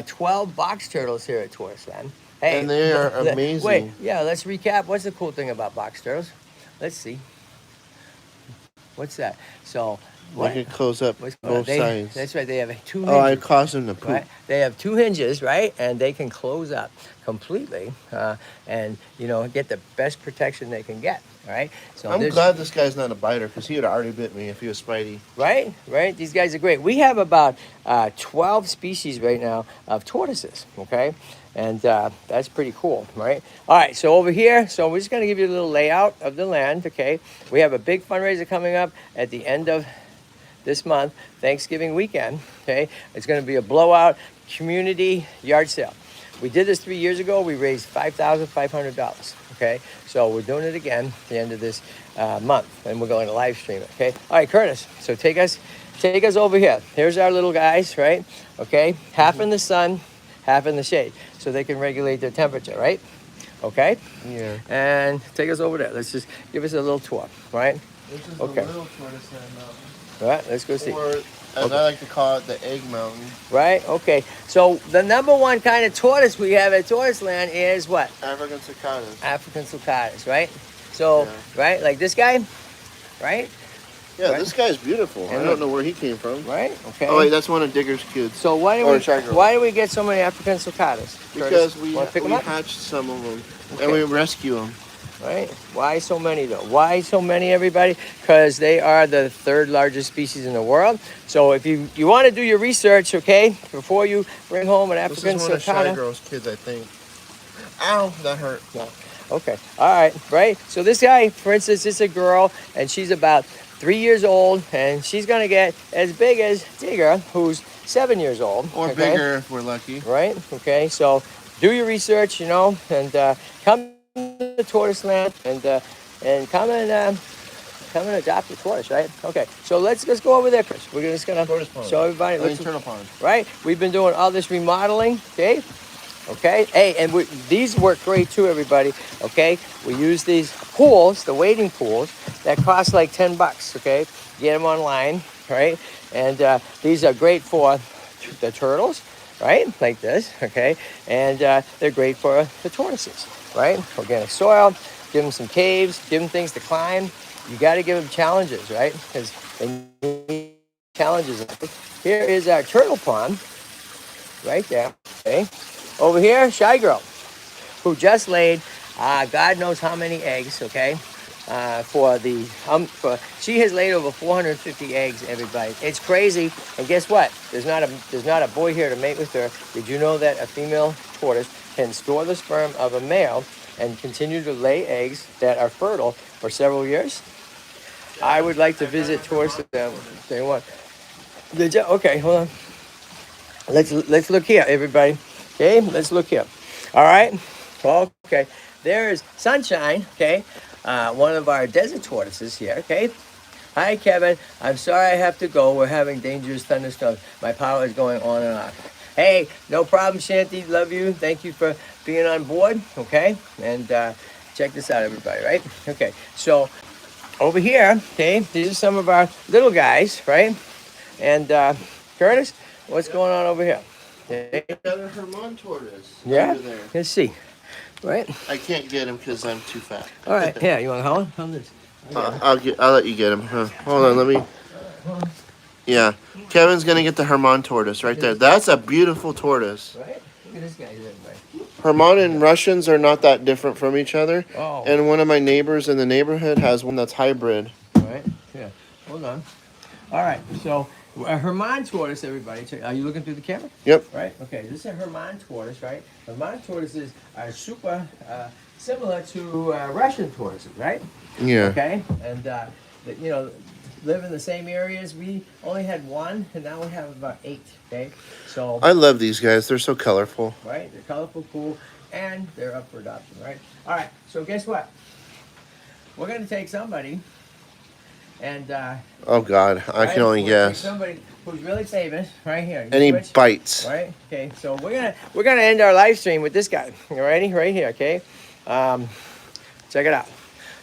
12 box turtles here at TortoiseLand. Hey, And they are amazing. Wait, yeah. Let's recap. What's the cool thing about box turtles? Let's see. What's that? So. We can close up both sides. That's right. They have two hinges. Oh, I caused them to poop. Right? They have two hinges, right? And they can close up completely and, get the best protection they can get, all right? So I'm glad this guy's not a biter because he would have already bit me if he was Spidey. Right? These guys are great. We have about 12 species right now of tortoises, okay? And that's pretty cool, right? All right, so over here, so we're just going to give you a little layout of the land, okay? We have a big fundraiser coming up at the end of this month, Thanksgiving weekend, okay? It's going to be a blowout community yard sale. We did this 3 years ago. We raised $5,500, okay? So we're doing it again at the end of this month, and we're going to live stream it, okay? All right, Curtis, so take us over here. Here's our little guys, right? Okay, half in the sun, half in the shade, so they can regulate their temperature, right? okay? Yeah. And take us over there. Let's just give us a little tour, right? This is Okay. the little Tortoise Mountain. All right, let's go see. Or, as I like to call it, the Egg Mountain. Right, okay. So the number one kind of tortoise we have at TortoiseLand is what? African cicadas. African sulcatas, right? So, right, like this guy, right? Yeah, Right. this guy's beautiful. And I don't know where he came from. Right, okay. Oh wait, that's one of Digger's kids. So why do Or we Shy-Girl. why do we get so many African sulcatas? Because Curtis, we wanna pick 'em up? hatched some of them Okay. and we rescue them. Right? Why so many though? Why so many, everybody? Because they are the third largest species in the world. So if you want to do your research, okay, before you bring home an African This is one of sulcata. Shy-Girl's kids, I think. Ow, that hurt. No. Okay. All right. Right. So this guy, for instance, is a girl, and she's about 3 years old, and she's gonna get as big as Digger, who's 7 years old. Or okay? bigger if we're lucky. Right. Okay. So do your research, you know, and come to TortoiseLand and come and adopt a tortoise, right? Okay. So let's go over there, Chris. We're just gonna Tortoise pond. show everybody. I mean, turtle pond. Right. We've been doing all this remodeling. Okay. Okay, hey, and these work great too, everybody. Okay, we use these pools, the wading pools, that cost like $10. Okay, get them online, right? And these are great for the turtles, right? Like this, okay, and they're great for the tortoises, right? Organic soil, give them some caves, give them things to climb. You got to give them challenges, right? Because they need challenges. Here is our turtle pond, right there. Okay. Over here, Shy Girl, who just laid God knows how many eggs, okay? She has laid over 450 eggs, everybody. It's crazy. And guess what? There's not a boy here to mate with her. Did you know that a female tortoise can store the sperm of a male and continue to lay eggs that are fertile for several years? I would like to visit TortoiseLand. Say what? Did you? Okay, hold on. Let's look here, everybody. Okay, let's look here. All right. Okay. There is Sunshine. Okay, one of our desert tortoises here. Okay. Hi, Kevin. I'm sorry I have to go. We're having dangerous thunderstorms. My power is going on and off. Hey, no problem, Shanty. Love you. Thank you for being on board. Okay, and check this out, everybody. Right. Okay. So over here, okay, these are some of our little guys, right? And Curtis, what's going on over here? Okay. Another Hermon tortoise. Yeah, Over there. let's see. Right. I can't get him because I'm too fat. All right. Yeah. You want to hold him? Hold this. I'll let you get him. Hold on, let me. Yeah, Kevin's gonna get the Hermon tortoise right there. That's a beautiful tortoise. Right. Look at this guy here, everybody. Hermon and Russians are not that different from each other. Oh. And one of my neighbors in the neighborhood has one that's hybrid. Right. Yeah. Hold on. All right. So a Hermon tortoise, everybody. Are you looking through the camera? Yep. Right. Okay. This is a Hermon tortoise, right? Hermon tortoises are super similar to Russian tortoises, right? Yeah. Okay. And you know, live in the same areas. We only had one, and now we have about 8. Okay. So. I love these guys. They're so colorful. Right. They're colorful, cool, and they're up for adoption. Right. All right. So guess what? We're gonna take somebody. And Oh God, I can only guess. Somebody who's really famous, right here. And he bites. Right. Okay. So we're gonna end our live stream with this guy. You ready? Right here. Okay. Check it out.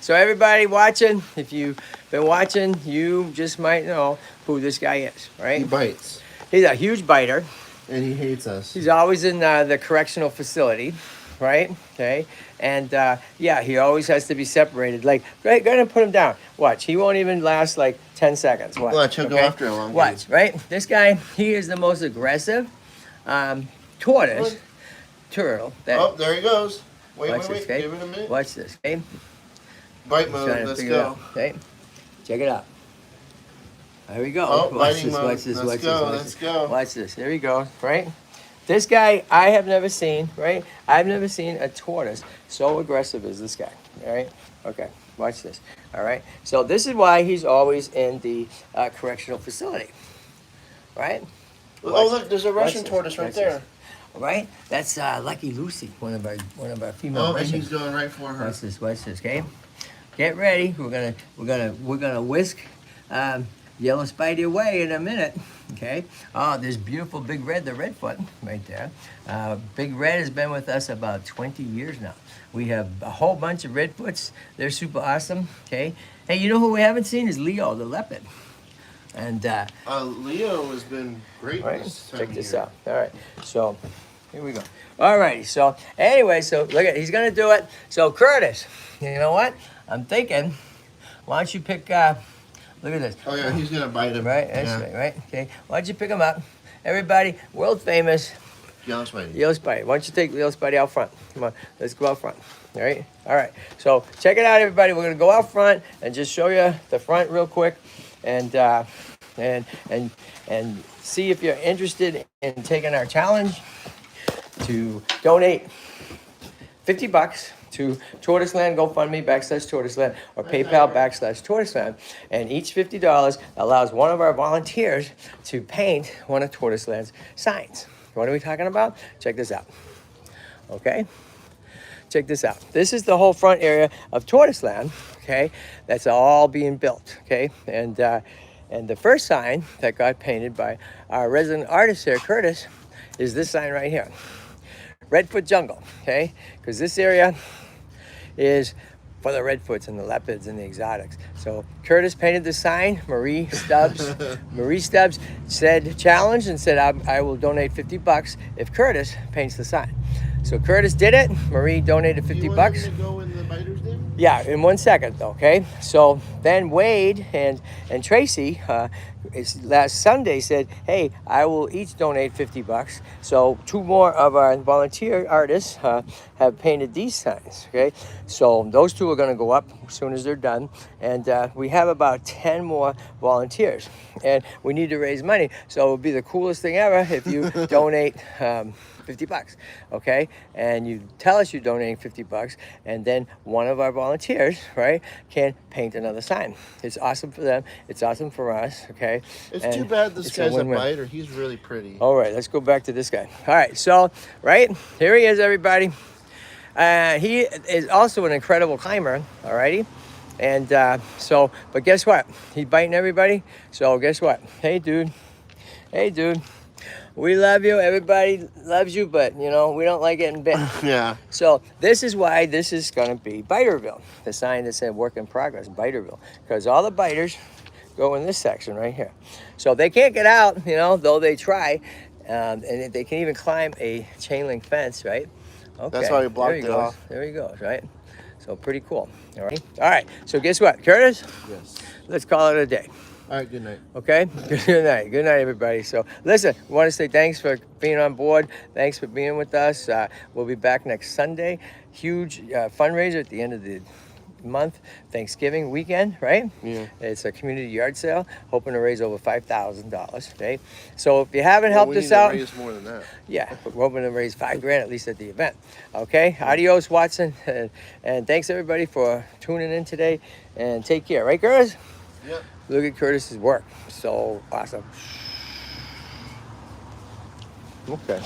So everybody watching, if you've been watching, you just might know who this guy is. Right. He bites. He's a huge biter. And he hates us. He's always in the correctional facility. Right? Okay. And yeah, he always has to be separated. Like, go ahead and put him down. Watch. He won't even last like 10 seconds. Watch, he'll go after him. Long Watch, right? This guy, he is the most aggressive tortoise turtle. Oh, there he goes. Wait, Watch this, okay? Give it a minute. Watch this, okay? Bite mode. Trying to Let's figure it go. out, okay? Check it out. There we go. Oh, watch biting this, mode. watch this, Let's watch go, this, watch let's this. go. Watch this. There we go, right? This guy, I have never seen, right? I've never seen a tortoise so aggressive as this guy, all right? Okay, watch this, all right? So this is why he's always in the correctional facility, right? Oh, look, there's a Russian this, tortoise right watch there. this. All right? That's Lucky Lucy, one of our female Oh, and Russians. he's going right for her. Watch this, okay? Get ready. We're gonna whisk yellow spidey away in a minute. Okay. Oh, there's beautiful Big Red, the redfoot, right there. Big Red has been with us about 20 years now. We have a whole bunch of redfoots. They're super awesome. Okay. Hey, you know who we haven't seen is Leo, the leopard. And Leo has been great right, this time check of this year. out. All right. So here we go. All righty. So anyway, so look at, he's gonna do it. So Curtis, you know what? I'm thinking, why don't you pick? Look at this. Oh yeah, he's gonna bite him. Right, that's Yeah. right. Okay. Why don't you pick him up? Everybody, world famous Yellow Spidey. Yellow Spidey. Why don't you take Yellow Spidey out front? Come on, let's go out front. All right. All right. So check it out, everybody. We're gonna go out front and just show you the front real quick, and see if you're interested in taking our challenge to donate $50 to TortoiseLand, GoFundMe /TortoiseLand, or PayPal /TortoiseLand. And each $50 allows one of our volunteers to paint one of TortoiseLand's signs. What are we talking about? Check this out. Okay? Check this out. This is the whole front area of TortoiseLand, okay? That's all being built, okay? And the first sign that got painted by our resident artist here, Curtis, is this sign right here. Redfoot Jungle, okay? Because this area is for the redfoots and the leopards and the exotics. So Curtis painted the sign. Marie Stubbs said, challenged and said, I will donate $50 if Curtis paints the sign. So Curtis did it. Marie donated $50. You want him to go in the biter's den? Yeah, in 1 second, okay? So then Wade and Tracy last Sunday said, hey, I will each donate $50. So 2 more of our volunteer artists have painted these signs, okay? So those 2 are gonna go up as soon as they're done. And we have about 10 more volunteers. And we need to raise money. So it would be the coolest thing ever if you donate $50, okay? And you tell us you're donating $50, and then one of our volunteers, right, can paint another sign. It's awesome for them. It's awesome for us, okay? It's And too bad this it's guy's a win-win. biter. He's really pretty. All right, let's go back to this guy. All right, so, right, here he is, everybody. He is also an incredible climber, all righty? And but guess what? He's biting everybody. So guess what? Hey, dude. Hey, dude. We love you. Everybody loves you, but, you know, we don't like getting bit. Yeah. So this is why this is going to be Biterville. The sign that said work in progress, Biterville. Because all the biters go in this section right here. So they can't get out, you know, though they try. And they can even climb a chain link fence, right? Okay. That's why we blocked there he it goes. off. There he goes, right? So pretty cool. All right. All right. So guess what, Curtis? Yes. Let's call it a day. All right, good night. Okay? Good night. Good night, everybody. So, listen, we want to say thanks for being on board. Thanks for being with us. We'll be back next Sunday. Huge fundraiser at the end of the month, Thanksgiving weekend, right? Yeah. It's a community yard sale, hoping to raise over $5,000, okay? So, if you haven't helped us out, we need to raise more than that. yeah, we're hoping to raise $5,000 at least at the event. Okay? Adios, Watson. And thanks, everybody, for tuning in today. And take care. Right, girls? Yep. Look at Curtis's work. So awesome. Okay.